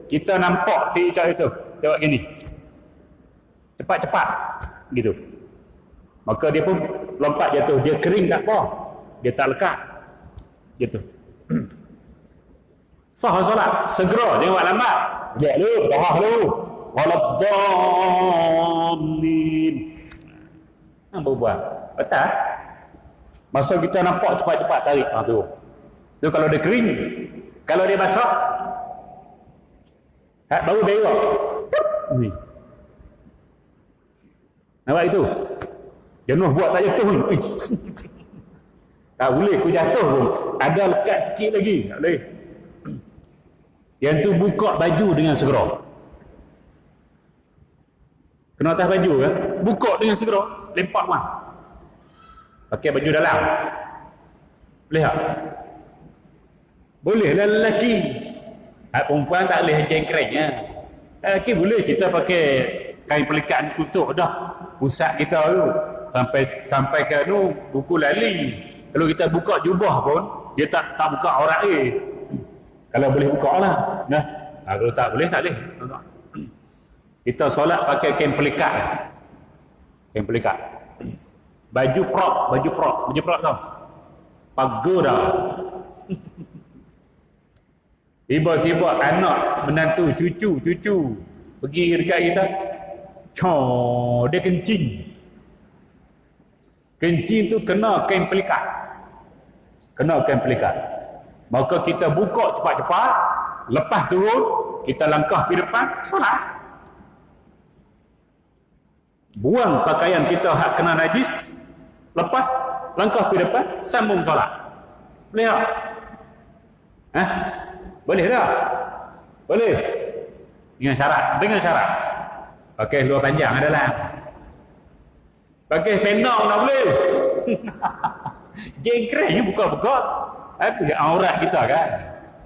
Kita nampak cicak itu. Tengok gini. Cepat-cepat gitu. Maka dia pun lompat jatuh. Dia kering tak apa. Dia tak lekat. Jatuh. Sah solat. Segera, jangan buat lambat. Lihat dulu, berdoa dulu. Waladhdallin. Apa buat? Betul? Masa kita nampak cepat-cepat tarik. Tu. Tu kalau dia kering. Kalau dia basah, baru berak. Ni. Nampak itu? Jenuh buat tak jatuh ni. Tak boleh aku jatuh pun. Ada lekat sikit lagi. Tak boleh. Yang tu buka baju dengan segera. Kena atas baju kan? Buka dengan segera. Lempak mah. Pakai baju dalam. Boleh tak? Boleh lah lelaki. Perempuan tak boleh jengkreng ya. Lelaki boleh, kita pakai kain pelikat tutup dah pusat kita tu sampai ke tu buku lali. Kalau kita buka jubah pun dia tak buka aurat dia. Kalau boleh buka lah. Kalau tak boleh, tak boleh. Kita solat pakai kain pelikat. Kain pelikat. Baju prop tau. Pagoda. Tiba-tiba anak, menantu, cucu pergi dekat kita. Dia kencing. Kencing tu kena kain pelikat. Maka kita buka cepat-cepat, lepas turun, kita langkah pergi depan, solat. Buang pakaian kita hak kena najis, lepas langkah pergi depan, sambung solat. Boleh tak? Boleh tak? Boleh. Dengan syarat. Pakai seluar panjang adalah. Pakai pendek tak boleh. Jengkreng buka-buka. Apa aurat kita kan?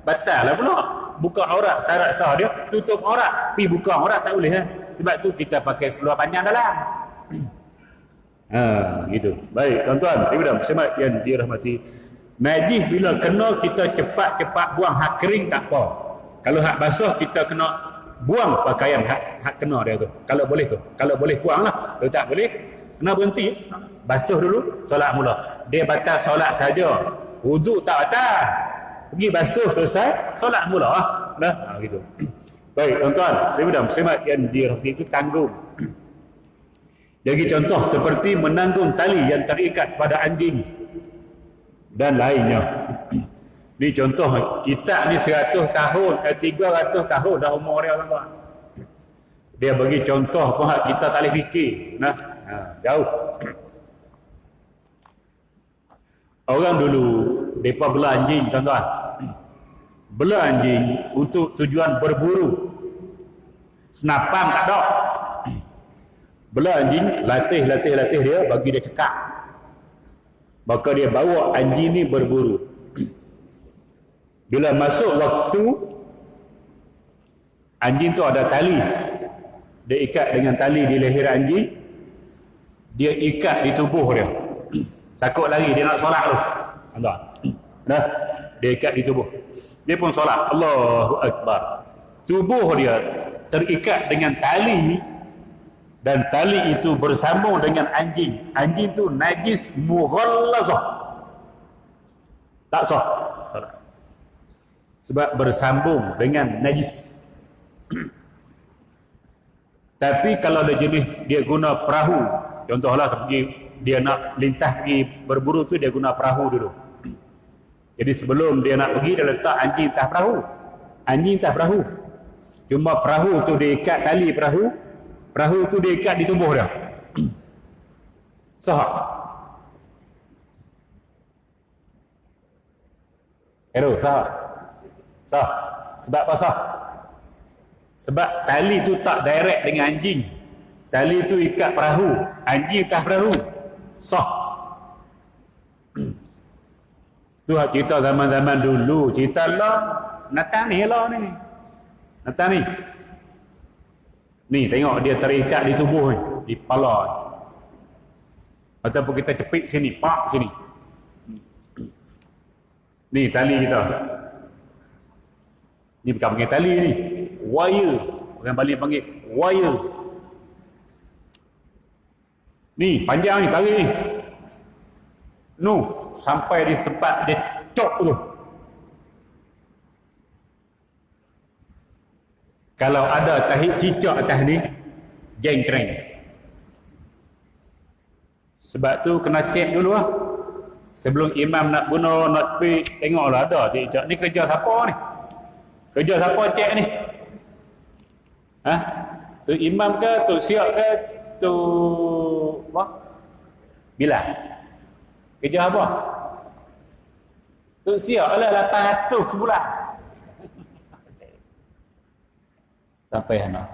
Batal lah pula. buka aurat, syarat sah dia tutup aurat, tapi buka aurat tak boleh. Sebab tu kita pakai seluar panjang dalam. Gitu. Baik tuan-tuan, ibu-ibu muslimat yang dirahmati, najis bila kena kita cepat-cepat buang, hak kering tak apa. Kalau hak basah kita kena buang pakaian hak kena dia tu. Kalau boleh tu. Kalau boleh buanglah. Kalau tak boleh kena berhenti. Basuh dulu, solat mula. Dia batal solat saja. Wuduk tak batal. Pergi basuh selesai, solat mula dah. Gitu. Baik tuan-tuan, ibu-ibu muslimat yang dirahmati, itu tanggung. Jadi contoh seperti menanggung tali yang terikat pada anjing dan lainnya. Ni contoh, kita ni 100 tahun, 300 tahun dah umur dia tuan-tuan. Dia bagi contoh pun kita tak boleh fikir. Jauh. Orang dulu mereka bela anjing tuan-tuan. Bela anjing untuk tujuan berburu. Senapan tak ada. Bela anjing, latih dia, bagi dia cekak. Maka dia bawa anjing ni berburu. Bila masuk waktu, anjing tu ada tali. Dia ikat dengan tali di leher anjing. Dia ikat di tubuh dia. Takut lari, dia nak solat tu. Dah, dia ikat di tubuh. Dia pun solat. Allahu Akbar. Tubuh dia terikat dengan tali. Dan tali itu bersambung dengan anjing. Anjing tu najis mughallazah. Tak sah. Sebab bersambung dengan najis. Tapi kalau ada jenis dia guna perahu, contohlah dia nak lintas pergi berburu tu, dia guna perahu dulu. Jadi sebelum dia nak pergi, dia letak anjing atas perahu. Anjing atas perahu. Cuma perahu tu dia ikat tali perahu. Perahu tu dia ikat di tubuh dia. Sah. Sah. Sah. Sebab apa sah? Sebab tali tu tak direct dengan anjing. Tali tu ikat perahu. Anjing atas perahu. Sah. Tu hak cerita zaman-zaman dulu. Cerita lah. Natang ni lah ni. Natang ni. Ni tengok dia terikat di tubuh ni. Di kepala ni. Ataupun kita cepik sini. Pak sini. Ni tali kita. Ni bukan panggil tali ni. Wire. Orang Bali panggil wire. Ni panjang ni tarik ni. Sampai di tempat dia cok tu. Kalau ada tahi cicak atas ni, jengkreng. Sebab tu kena cek dulu lah. Sebelum imam nak guna, nak pergi, tengoklah ada cicak. Ni kerja siapa ni? Kerja siapa cek ni? Tu imam ke, tu siap ke, tu apa? Bila? Kerja apa? Tu siap lah 800 sebulan. Sampai anak.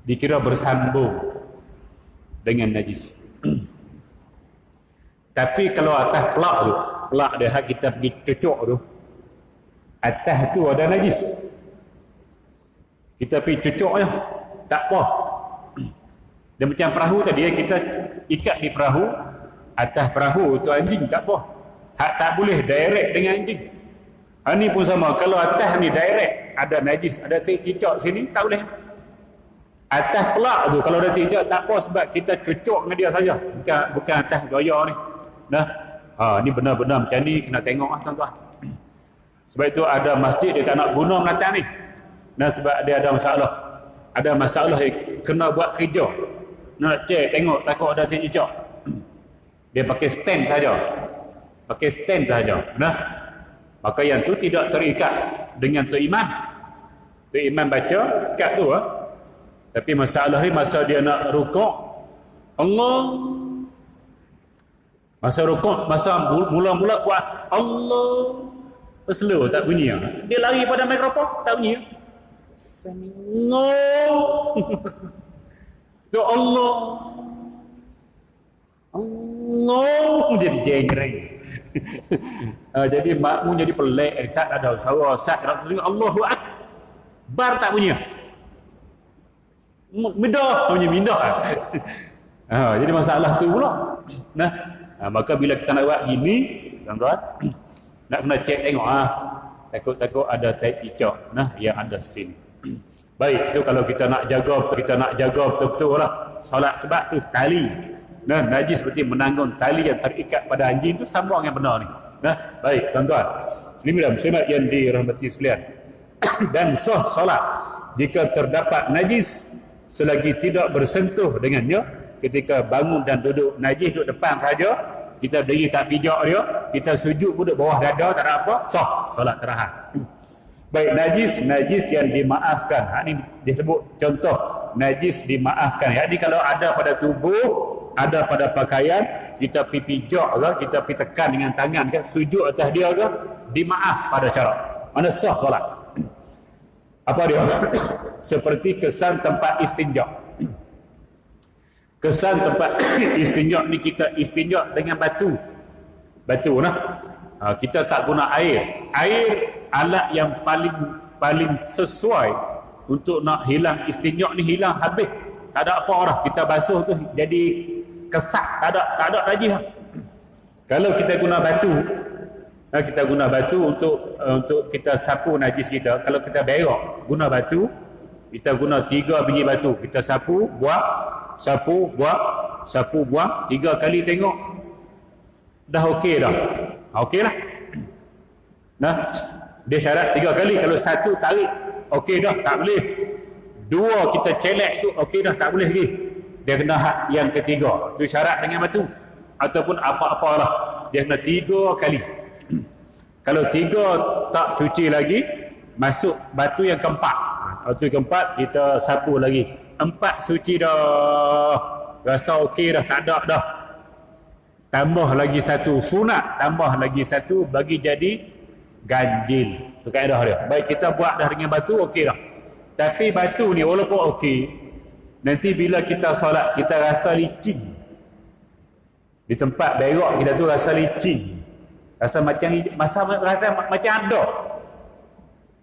Dikira bersambung dengan najis. Tapi kalau atas pelak tu, pelak dia kita pergi cucuk tu, atas tu ada najis. Kita pergi cucuk je, tak apa. Dan macam perahu tadi, kita ikat di perahu, atas perahu tu anjing, tak apa. Hak tak boleh direct dengan anjing. Ni pun sama, kalau atas ni direct ada najis, ada cicak sini, tak boleh. Atas pelak tu kalau ada cicak tak apa, sebab kita cucuk dengan dia saja, bukan atas gaya ni. Ni benar-benar macam ni, kena tengok lah tuan-tuan. Sebab itu ada masjid dia tak nak guna menatang ni. Sebab dia ada masalah. Ada masalah yang kena buat kerja. Nak cek, tengok, takut ada cicak. Dia pakai stand saja. Pakai stand saja. Maka yang tu tidak terikat dengan tu imam. Tu imam baca, kat tu Tapi masalah ni masa dia nak rukuk, Allah. Masa rukuk, masa mula-mula kuat, Allah. Slow, tak bunyi. Dia lari pada mikrofon, tak bunyi. Tu Allah. Allah. Jadi jengkreng. Jadi makmum jadi pelik, tak ada suara, tak ada Allahu Akbar tak bunyi. Midah bunyi midah. Jadi masalah tu pula. Nah, maka bila kita nak buat gini, tuan-tuan, nak kena cek tengok takut-takut ada tai cicak yang ada sin. Baik, itu kalau kita nak jaga betul-betul lah solat, sebab tu tali najis seperti menanggung tali yang terikat pada anjing tu sambung yang benar ni. Baik tuan-tuan muslimat yang dirahmati sekalian. Dan sah solat jika terdapat najis selagi tidak bersentuh dengannya. Ketika bangun dan duduk, najis duduk depan saja, kita berdiri tak pijak dia, kita sujud pun duduk bawah dada, tak ada apa, sah solat terakhir. Baik, najis yang dimaafkan. Ini disebut contoh najis dimaafkan. Jadi kalau ada pada tubuh, ada pada pakaian, kita pergi pijak ke, kita pergi tekan dengan tangan ke, sujud atas dia ke, dimaaf pada syarat. Mana sah solat. Apa dia? Seperti kesan tempat istinja. Kesan tempat istinja ni, kita istinja dengan batu kita tak guna air alat yang paling sesuai untuk nak hilang istinja ni, hilang habis, tak ada apa orang kita basuh tu jadi kesak, tak ada najis. Kalau kita guna batu untuk kita sapu najis kita, kalau kita berak guna batu, kita guna 3 biji batu, kita sapu buang 3 kali, tengok dah okey dah. Okey lah. Dia syarat 3 kali. Kalau 1 tarik, okey dah, tak boleh. 2 kita celek tu, okey dah, tak boleh lagi. Dia kena hak yang ketiga. Tu syarat dengan batu ataupun apa-apalah, dia kena 3 kali. Kalau 3 tak cuci lagi, masuk batu yang keempat. Batu keempat kita sapu lagi. 4 suci dah, rasa okey dah, tak ada dah, tambah lagi 1 sunat, tambah lagi 1 bagi jadi ganjil. Tu kaedah dia. Baik, kita buat dah dengan batu, okey dah. Tapi batu ni walaupun okey, nanti bila kita solat kita rasa licin. Di tempat berak kita tu rasa licin, rasa macam ada.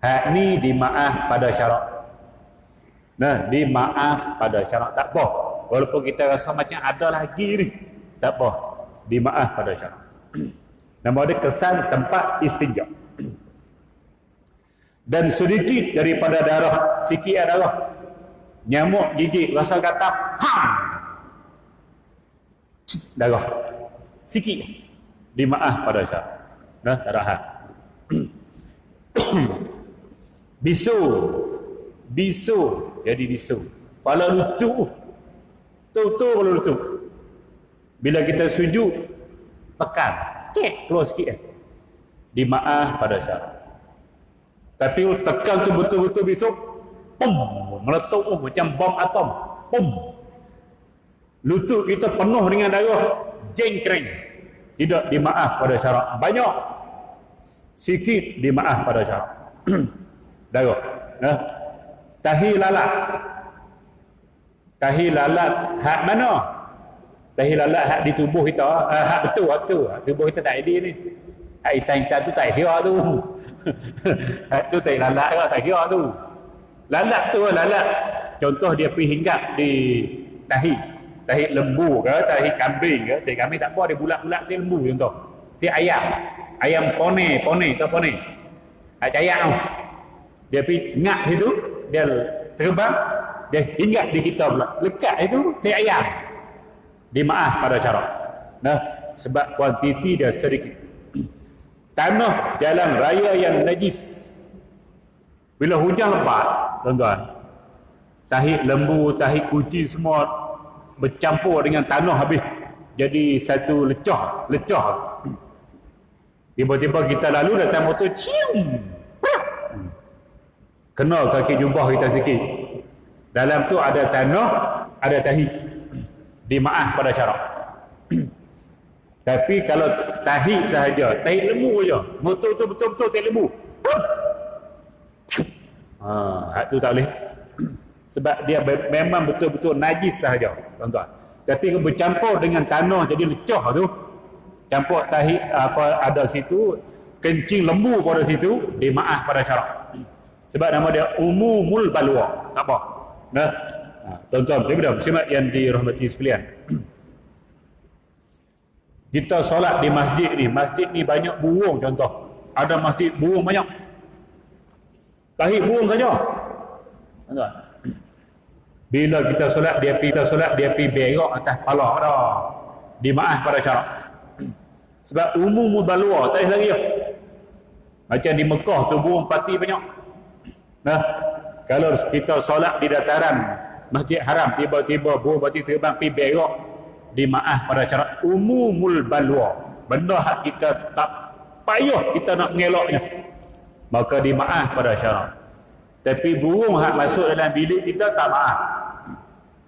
Hak ni dimaaf pada syarat. Dimaaf pada syarat, tak apa. Walaupun kita rasa macam ada lagi ni, tak apa, dimaaf pada syarat. Nama dia kesan tempat istinja. Dan sedikit daripada darah, sikit darah, nyamuk gigit rasa gatal, darah sikit, dimaaf pada syarat. Darah. Bisu jadi bisu. Kepala lutut kepala lutut. Bila kita sujud, tekan, keluar sikit, dimaaf pada syarat. Tapi tekan tu betul-betul bisu, meletup macam bom atom, lutut kita penuh dengan darah, jengkreng, tidak dimaaf pada syarat. Banyak, sikit, dimaaf pada syarat. Darah. Tahi lalat hak mana? Tahi lalat hak di tubuh kita, hak betul tubuh kita tak ada ni. Hak hitam tu tak kira tu. Hak tu tahi lalat ke, tak kira tu. Lalat tu lalat. Contoh dia pergi hinggap di tahi lembu ke, tahi kambing ke. Tahi kambing tak apa, dia bulat-bulat tahi lembu contoh. Tahi ayam pone tu pone. Hak cayak tu. Dia pergi ngak situ, dia terbang, dia hinggap di kita pula, lekat itu tahi ayam, dimaaf pada syarat. Sebab kuantiti dia sedikit. Tanah jalan raya yang najis, bila hujan lebat, tuan-tuan, tahi lembu, tahi kucing semua bercampur dengan tanah habis, jadi satu lecah. Tiba-tiba kita lalu datang motor, cium, kena kaki jubah kita sikit. Dalam tu ada tanah, ada tahi, dimaaf pada syarat. Tapi kalau tahi sahaja, tahi lembu je, motor tu betul-betul tahi lembu, hak tu tak boleh. Sebab dia memang betul-betul najis sahaja, tuan-tuan. Tapi kalau bercampur dengan tanah jadi lecah tu, campur tahi apa ada situ, kencing lembu pada situ, dia maaf pada syarak. Sebab nama dia umumul balwa. Tak apa. Nah, tuan-tuan, muslimat yang dirahmati sekalian. Kita solat di masjid ni banyak burung contoh. Ada masjid burung banyak. Tahi burung saja. Tuan-tuan. Bila kita solat dia pergi berak atas kepala dah. Dimaaf pada syarak. Sebab umumul balwa tak lagi dah. Macam di Mekah tu burung pati banyak. Nah, kalau kita solat di dataran Masjid Haram, tiba-tiba burung pati terbang pergi berak, dimaaf pada syarat umumul balwa. Benda hak kita tak payah kita nak mengelaknya, maka dimaaf pada syarat. Tapi burung hak masuk dalam bilik kita tak maaf.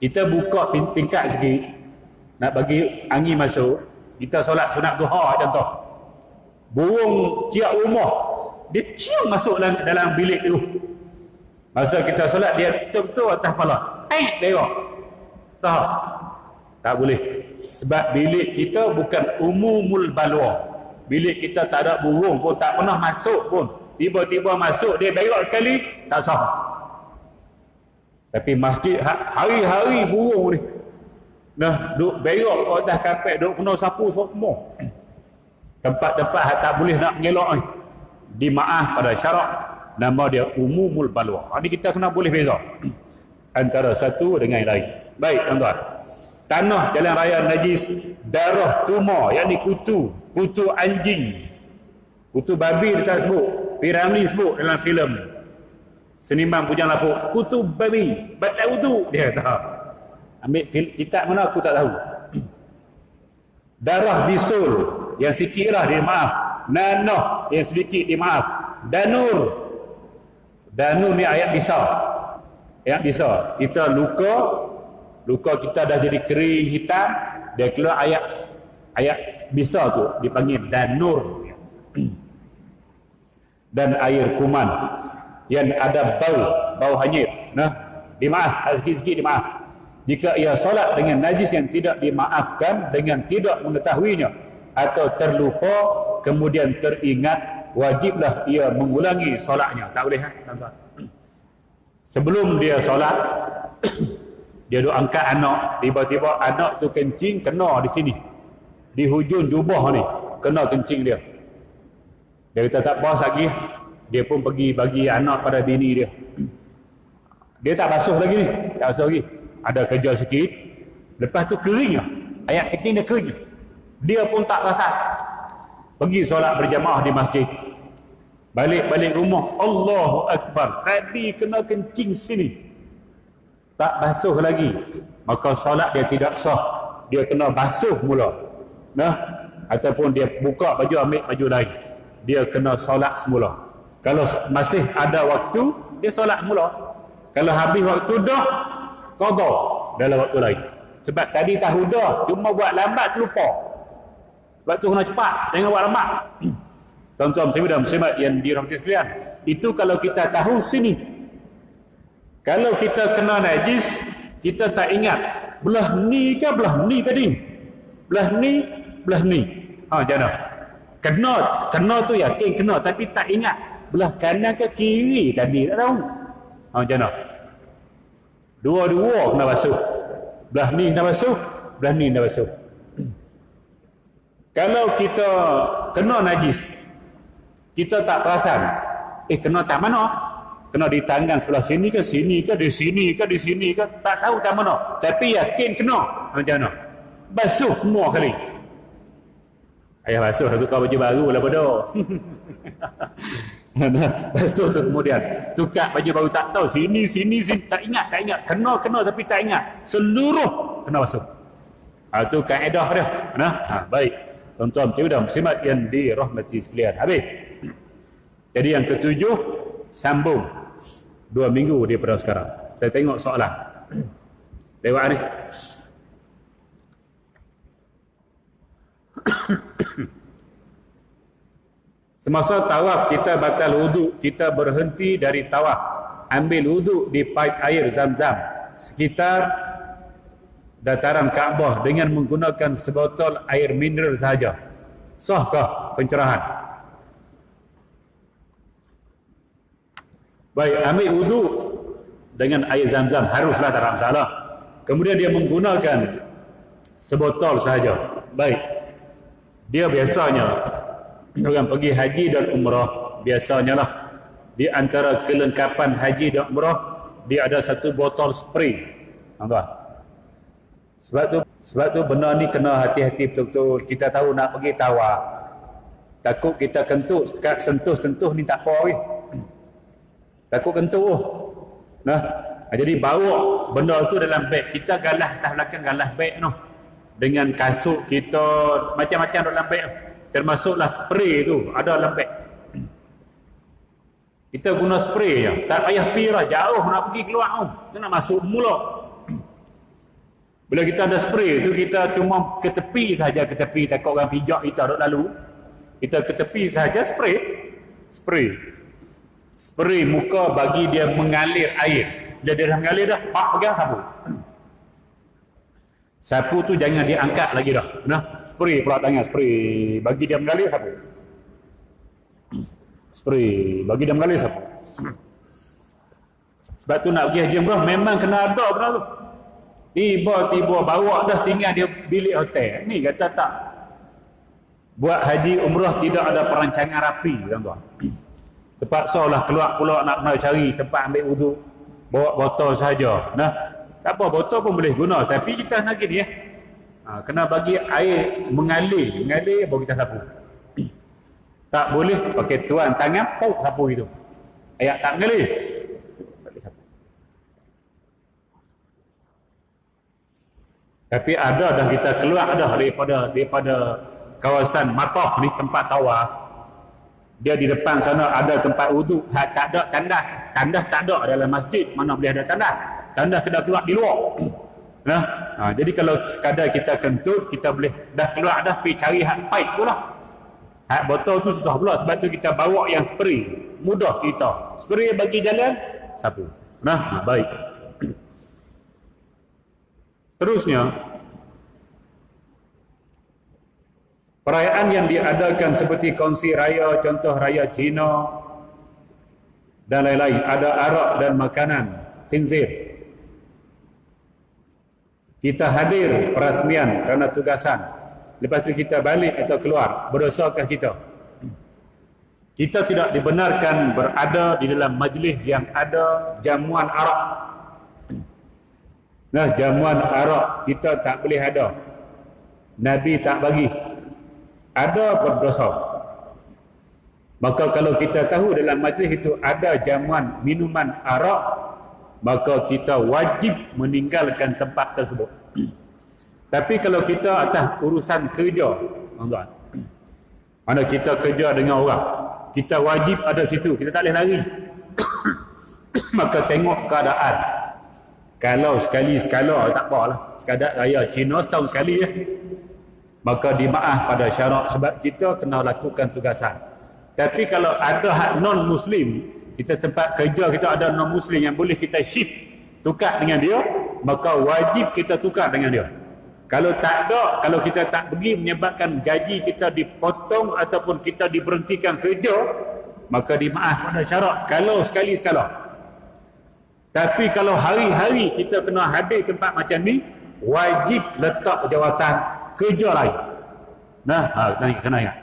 Kita buka tingkat sikit nak bagi angin masuk, kita solat sunat duha contoh. Burung ciak rumah, dia cium masuk dalam bilik tu. Masa kita solat dia betul-betul atas kepala. Tengok. Sahab. Tak boleh. Sebab bilik kita bukan umumul balwa. Bilik kita tak ada burung pun, tak pernah masuk pun. Tiba-tiba masuk dia berak sekali, tak sah. Tapi masjid hari-hari burung ni. Nah, duk berak kat atas kapet, duk kena sapu semua. Tempat-tempat tak boleh nak mengelak ni. Dimaaf pada syarak. Nama dia umumul balwa. Jadi kita kena boleh beza antara satu dengan yang lain. Baik tuan-tuan. Tanah jalan raya najis, darah tumor, yang ni kutu anjing, kutu babi dia tak sebut, Piramli sebut dalam filem Seniman Bujang Lapuk, kutu babi batal wudu, dia tak ambil kitab mana aku tak tahu. Darah bisul yang sikit lah dia maaf, nanah yang sedikit dia maaf, danur ni ayat besar. Ayat besar. Kita luka kita dah jadi kering hitam, dia keluar ayat besar tu dipanggil danur. Dan air kuman yang ada bau hanyir. Nah, dimaaf, sikit-sikit dimaaf. Jika ia solat dengan najis yang tidak dimaafkan dengan tidak mengetahuinya atau terlupa kemudian teringat, wajiblah ia mengulangi solatnya. Tak boleh tuan-tuan. Sebelum dia solat dia duk angkat anak, tiba-tiba anak tu kencing kena di sini, di hujung jubah ni kena kencing dia. Dia kata tak apa lagi, dia pun pergi bagi anak pada bini dia. Dia tak basuh lagi ni, tak basuh lagi, ada kerja sikit, lepas tu kering lah, ayat kencing dia kering, dia pun tak basah. Pergi solat berjamaah di masjid, balik rumah, Allahu Akbar, tadi kena kencing sini, tak basuh lagi, maka solat dia tidak sah. Dia kena basuh mula. Nah, ataupun dia buka baju, ambil baju lain, dia kena solat semula. Kalau masih ada waktu, dia solat mula. Kalau habis waktu dah, qada dalam waktu lain. Sebab tadi tahu dah, cuma buat lambat terlupa. Sebab tu kena cepat, jangan buat lambat. Tuan-tuan dan muslimat yang dirahmati sekalian, itu kalau kita tahu sini. Kalau kita kena najis, kita tak ingat belah ni ke belah ni tadi, belah ni. Jangan. Kena tu yakin kena, tapi tak ingat belah kanan ke kiri tadi, tak tahu. Jangan. Dua-dua kena basuh. Belah ni kena basuh, belah ni kena basuh. Kalau kita kena najis, kita tak perasan, kena tak mana? Kena di tangan sebelah sini ke, di sini ke, tak tahu tak mana. Tapi yakin kena. Macam mana? Basuh semua kali. Ayah basuh, tukar baju baru lah bodoh. Basuh tu kemudian tukar baju baru, tak tahu sini, tak ingat. Kena tapi tak ingat. Seluruh kena basuh. Itu kaedah dia. Baik. Tuan-tuan dan muslimat yang dirahmati sekalian. Habis. Jadi yang ketujuh, sambung 2 minggu daripada sekarang. Kita tengok soalan. Lewat ni. Semasa tawaf kita batal wuduk, kita berhenti dari tawaf, ambil wuduk di paip air Zam-Zam sekitar dataran Kaabah dengan menggunakan sebotol air mineral sahaja. Sahkah pencerahan? Baik, ambil wudu dengan air zam-zam, haruslah, tak ada masalah. Kemudian dia menggunakan sebotol sahaja. Baik, dia biasanya orang pergi haji dan umrah, biasanya lah di antara kelengkapan haji dan umrah dia ada satu botol spray. Nampak? Sebab tu benda ni kena hati-hati betul-betul. Kita tahu nak pergi tawaf, takut kita kentut, sentuh ni tak apa weh. Takut kentut. Nah, jadi bawa benda tu dalam beg. Kita galah atas belakang, galah beg tu dengan kasut kita, macam-macam dalam beg. Termasuklah spray tu ada dalam beg. Kita guna spray je, tak payah pi lah, jauh nak pergi keluar tu, dia nak masuk mulut. Bila kita ada spray tu, kita cuma ke tepi saja, ke tepi, takut orang pijak kita duk lalu, kita ke tepi saja spray muka bagi dia mengalir air. Bila dia dah mengalir dah, pak pegang sapu tu jangan diangkat lagi dah. Nah, spray pula tangan, spray bagi dia mengalir sapu. Spray bagi dia mengalir sapu. Sebab tu nak pergi haji umrah memang kena ada benda tu. Tiba-tiba bawa dah tinggal dia bilik hotel. Ni kata tak. Buat haji umrah tidak ada perancangan rapi, tuan-tuan. Terpaksa lah keluar pula nak cari tempat ambil wudu. Bawa botol saja. Nah, tak apa, botol pun boleh guna, tapi kita nak gini ya. Kena bagi air mengalir baru kita sapu. Tak boleh pakai tuan tangan puk sapu itu. Air tak mengalir. Tapi ada dah kita keluar dah daripada kawasan Mataf ni, tempat tawaf. Dia di depan sana ada tempat wudu, tak ada tandas. Tandas tak ada dalam masjid, mana boleh ada tandas. Tandas kena keluar di luar. Nah, jadi kalau sekadar kita kentut, kita boleh dah keluar dah pergi cari hak pipe pula. Hak botol tu susah pula, sebab tu kita bawa yang spray. Mudah kita. Spray bagi jalan, sapu. Nah, baik. Seterusnya, perayaan yang diadakan seperti kongsi raya, contoh raya Cina dan lain-lain, ada arak dan makanan khinzir. Kita hadir perasmian kerana tugasan, lepas tu kita balik atau keluar, berdosakah kita? Kita tidak dibenarkan berada di dalam majlis yang ada jamuan arak. Nah, jamuan arak kita tak boleh ada. Nabi tak bagi. Ada berdosa. Maka kalau kita tahu dalam majlis itu ada jamuan minuman arak, maka kita wajib meninggalkan tempat tersebut. Tapi kalau kita atas urusan kerja, tuan-tuan, mana kita kerja dengan orang, kita wajib ada situ, kita tak boleh lari. Maka tengok keadaan. Kalau sekali-sekala tak apalah, sekadar raya Cina setahun sekali ya, maka dimaaf pada syarak, sebab kita kena lakukan tugasan. Tapi kalau ada hak non-Muslim, kita tempat kerja kita ada non-Muslim yang boleh kita shift, tukar dengan dia, maka wajib kita tukar dengan dia. Kalau tak ada, kalau kita tak pergi menyebabkan gaji kita dipotong ataupun kita diberhentikan kerja, maka dimaaf pada syarak kalau sekali-sekala. Tapi kalau hari-hari kita kena hadir tempat macam ni, wajib letak jawatan kerja lain. Nah, kena ingat.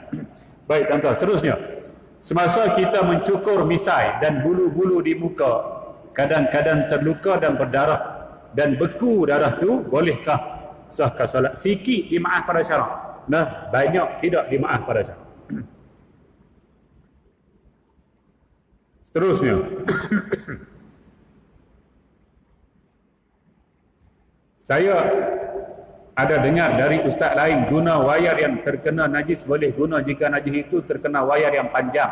Baik, tuan-tuan, seterusnya. Semasa kita mencukur misai dan bulu-bulu di muka, kadang-kadang terluka dan berdarah dan beku darah tu, bolehkah sahkah solat? Sikit dimaaf pada syarak. Nah, banyak tidak dimaaf pada syarak. Seterusnya. Saya ada dengar dari ustaz lain, guna wayar yang terkena najis boleh guna jika najis itu terkena wayar yang panjang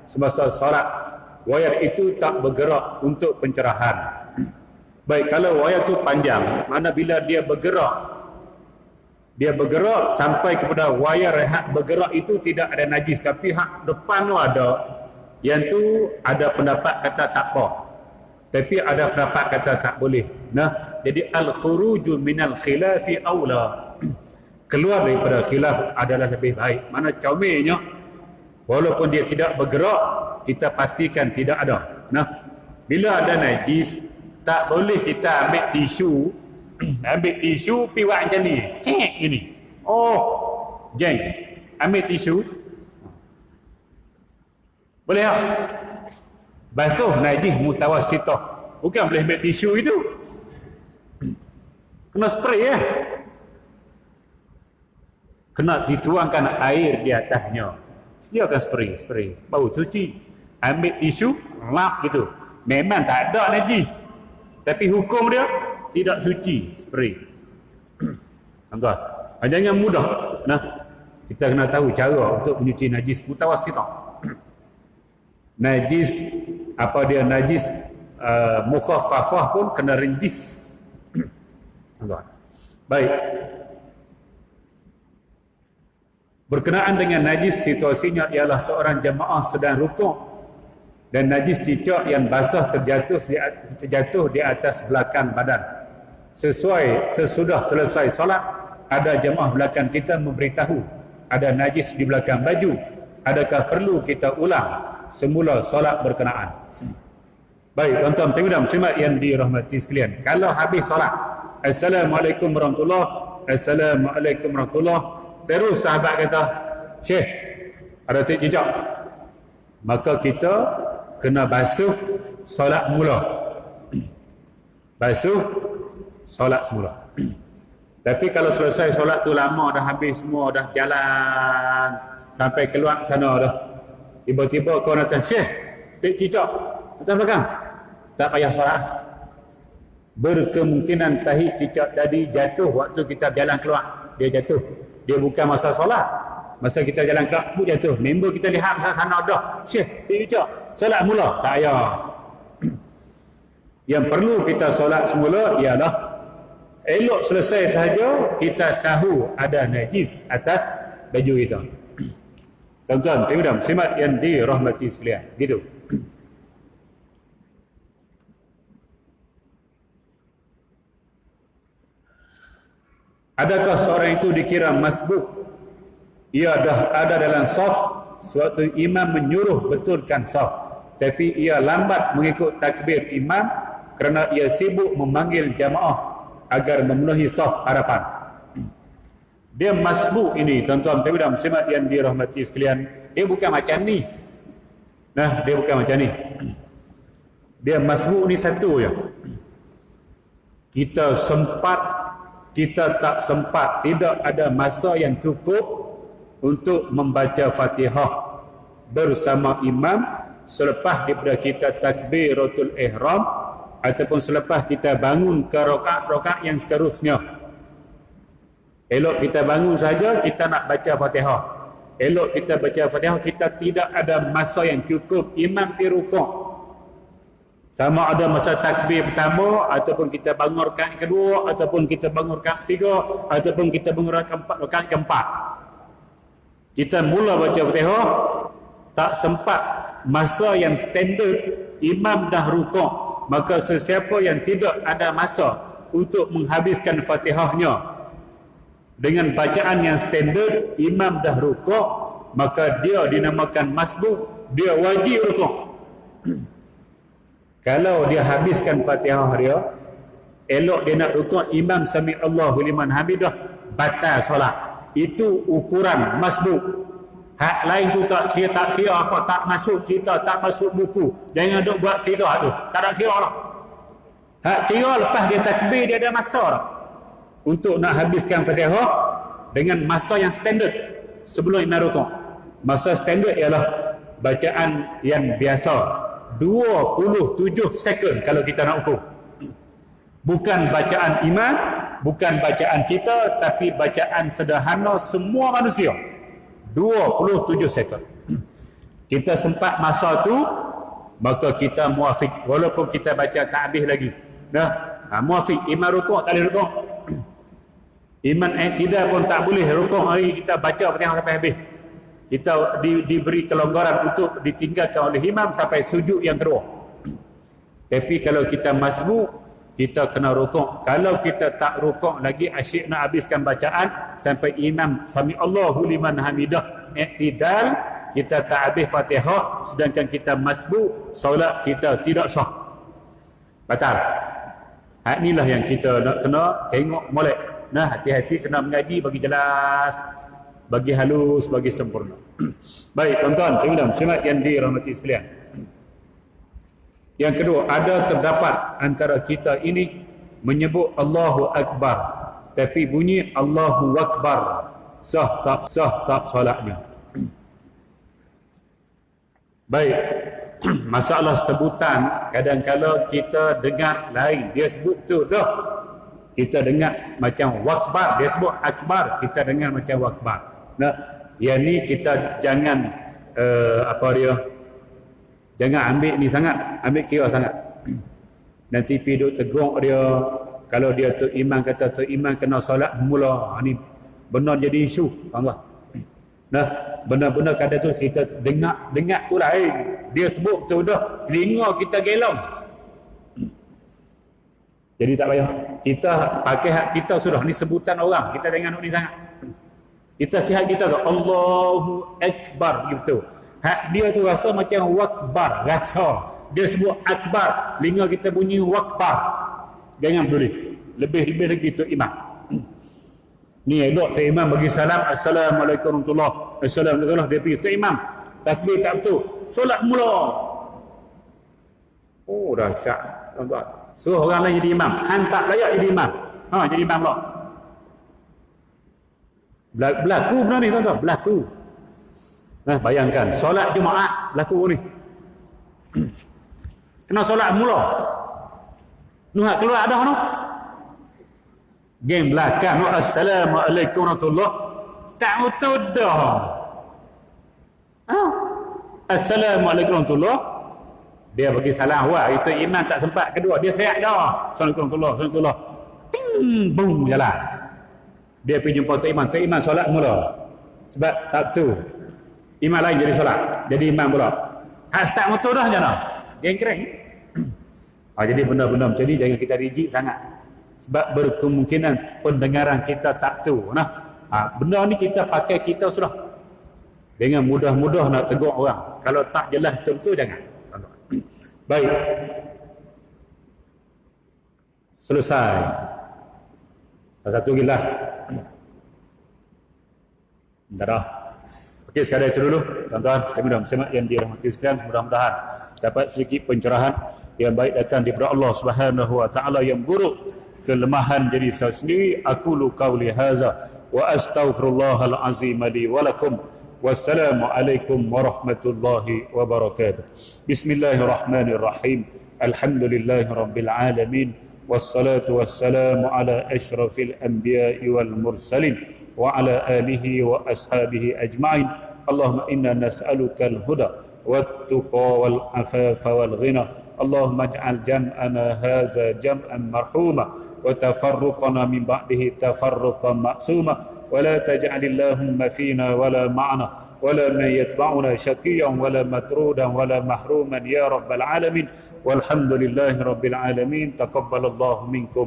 semasa solat. Wayar itu tak bergerak untuk pencerahan. Baik, kalau wayar itu panjang, mana bila dia bergerak sampai kepada wayar hak bergerak itu tidak ada najis, tapi hak depan tu ada. Yang tu ada pendapat kata tak apa, tapi ada pendapat kata tak boleh. Nah, jadi al-khuruju minal khilafi aula. keluar daripada khilaf adalah lebih baik. Mana comelnya, walaupun dia tidak bergerak, kita pastikan tidak ada. Nah, bila ada najis, tak boleh kita ambil tisu, pi buat macam ni. Cek ini. Oh, jeng. Ambil tisu. Boleh tak? Basuh najis mutawassithah. Bukan boleh ambil tisu itu. Kena spray ya. Kena dituangkan air di atasnya. Sediakan spray. Baru cuci. Ambil tisu, lap gitu. Memang tak ada najis. Tapi hukum dia tidak suci, spray. Tuan-tuan, jangan mudah. Nah, kita kena tahu cara untuk menyuci najis mutawassithah. Najis apa dia najis mukhaffafah pun kena rinjis. Tuan-tuan. Baik. Berkenaan dengan najis, situasinya ialah seorang jemaah sedang rukuk dan najis cicak yang basah terjatuh di atas belakang badan. Sesudah selesai solat, ada jemaah belakang kita memberitahu ada najis di belakang baju. Adakah perlu kita ulang semula solat berkenaan? Baik, tuan-tuan dan muslimat yang dirahmati sekalian, kalau habis solat, Assalamualaikum warahmatullahi, Assalamualaikum warahmatullahi, terus sahabat kata, Syekh, ada cicak, maka kita kena basuh solat mula. Basuh solat semula. Tapi kalau selesai solat tu lama dah habis semua, dah jalan sampai keluar sana dah, tiba-tiba kau datang, Syekh, cicak atas belakang, tak payah solat. Berkemungkinan tahi cicak tadi jatuh waktu kita jalan keluar. Dia jatuh, dia bukan masa solat. Masa kita jalan keluar pun jatuh. Member kita lihat masa sana dah, Syekh, cicak solat mula, tak payah. Yang perlu kita solat semula ialah elok selesai sahaja kita tahu ada najis atas baju kita. Tuan-tuan, tuan-tuan, muslimat yang dirahmati sekalian, gitu. Adakah seorang itu dikira masbuk? Ia dah ada dalam saf sewaktu imam menyuruh betulkan saf, tapi ia lambat mengikut takbir imam kerana ia sibuk memanggil jamaah agar memenuhi saf harapan. Dia masbuk ini, tuan-tuan dan muslimat yang dirahmati sekalian, dia bukan macam ni. Nah, dia bukan macam ni. Dia masbuk ni satu je. Kita sempat, kita tak sempat, tidak ada masa yang cukup untuk membaca Fatihah bersama imam selepas daripada kita takbiratul ihram ataupun selepas kita bangun ke rakaat yang seterusnya. Elok kita bangun saja kita nak baca Fatihah. Elok kita baca Fatihah, kita tidak ada masa yang cukup imam pergi rukuk. Sama ada masa takbir pertama ataupun kita bangun rakaat kedua ataupun kita bangun rakaat ketiga ataupun kita bangun rakaat keempat. Kita mula baca Fatihah, tak sempat masa yang standard imam dah rukuk, maka sesiapa yang tidak ada masa untuk menghabiskan Fatihahnya dengan bacaan yang standard, imam dah rukuk, maka dia dinamakan masbuk, dia wajib rukuk. Kalau dia habiskan Fatihah dia, elok dia nak rukuk, imam sami Allahu liman hamidah, batal solat. Itu ukuran masbuk. Hak lain tu tak kira apa, tak masuk kita, tak masuk buku. Jangan duk buat kira tu, tak ada kira lah. Hak kira lepas dia takbir, dia ada masa lah untuk nak habiskan Fatihah dengan masa yang standard sebelum imam rukuk. Masa standard ialah bacaan yang biasa, 27 second kalau kita nak ukur. Bukan bacaan imam, bukan bacaan kita, tapi bacaan sederhana semua manusia, 27 second. Kita sempat masa tu, maka kita muafik, walaupun kita baca tak habis lagi. Muafik, imam rukuk tak boleh rukuk, imam tidak pun tak boleh rukuk, hari kita baca Fatihah sampai habis. Kita diberi kelonggaran untuk ditinggalkan oleh imam sampai sujud yang kedua. Tapi kalau kita masbuk, kita kena rukuk. Kalau kita tak rukuk lagi, asyik nak habiskan bacaan sampai imam sami Allahu liman hamidah i'tidal, kita tak habis Fatihah sedangkan kita masbuk, solat kita tidak sah, batal. Inilah yang kita nak kena tengok molek. Nah, hati-hati kena mengaji bagi jelas, bagi halus, bagi sempurna. Baik tuan-tuan, tuan-tuan semak yang dirahmati sekalian. Yang kedua, ada terdapat antara kita ini menyebut Allahu Akbar, tapi bunyi Allahu Akbar. Sah tak solatnya. Baik, masalah sebutan kadang-kala kita dengar lain. Dia sebut tu dah, kita dengar macam Wakbar, dia sebut Akbar, kita dengar macam Wakbar. Nah, yang ni kita jangan jangan ambil ni sangat, ambil kira sangat. Nanti pergi duk tegur dia, kalau dia tu imam kata tu imam kena solat mula, ni benar jadi isu, Allah. Nah, benar-benar kata tu kita dengar tu lain. Dia sebut tu dah, telinga kita gelong. Jadi tak payah. Kita pakai hak kita sudah, ni sebutan orang. Kita jangan ni sangat. Kita hak kita tu Allahu Akbar gitu. Hak dia tu rasa macam wakbar, rasa. Dia sebut akbar, telinga kita bunyi wakbar. Jangan peduli. Lebih-lebih lagi tu imam. Ni elok tu imam bagi salam, Assalamualaikum warahmatullahi. Assalamualaikum, dia pergi tu imam. Takbir tak betul. Solat mula. Oh, dahsyat. Tuan-tuan. Suruh orang lain jadi imam. Han tak layak jadi imam. Jadi imam pula. Berlaku benar ni tuan-tuan, berlaku. Nah, bayangkan solat Jumaat berlaku ni. Kena solat mula. Nuh keluar dah noh. Game belakang noh, Assalamualaikum warahmatullahi. Tak betul dah. Assalamualaikum warahmatullahi. Dia bagi salam, wah itu imam tak sempat kedua, dia siap dah. Assalamualaikum warahmatullahi. Ting, boom, jalan. Dia pergi jumpa tu imam solat mula. Sebab tak betul. Imam lain jadi solat, jadi imam pula. Hak start motor dah je dah. Geng-geng. Jadi benar-benar macam ni jangan kita rigid sangat. Sebab berkemungkinan pendengaran kita tak tahu. Benda ni kita pakai kita sudah. Dengan mudah-mudah nak tegur orang. Kalau tak jelas betul-betul jangan. Baik. Selesai. Satu gelas. Dah. Okey, sekadar itu dulu tuan-tuan, kami dah bersemak yang dirahmati sekalian, mudah-mudahan dapat sedikit pencerahan yang baik datang daripada Allah Subhanahu wa taala, yang buruk kelemahan diri saya sendiri. Aqulu qauli hadza wa astaghfirullahal azim li wa lakum. Wassalamu alaikum warahmatullahi wabarakatuh. Bismillahirrahmanirrahim. Alhamdulillahirabbil alamin. Wassalatu wassalamu ala asyrafil anbiya'i wal mursalin wa ala alihi wa ashabihi ajma'in. Allahumma inna nas'aluka al-huda wat-tuqa wal-afafa wal-ghina. Allahumma ij'al jam'ana hadza jam'an marhuma wa tafarruqana min ba'dihi tafarruqan ma'suma wa la taj'al Allahumma fina wa la ma'ana ولا من يتبعنا شقيا ولا مطرودا ولا محروما يا رب العالمين والحمد لله رب العالمين. تقبل الله منكم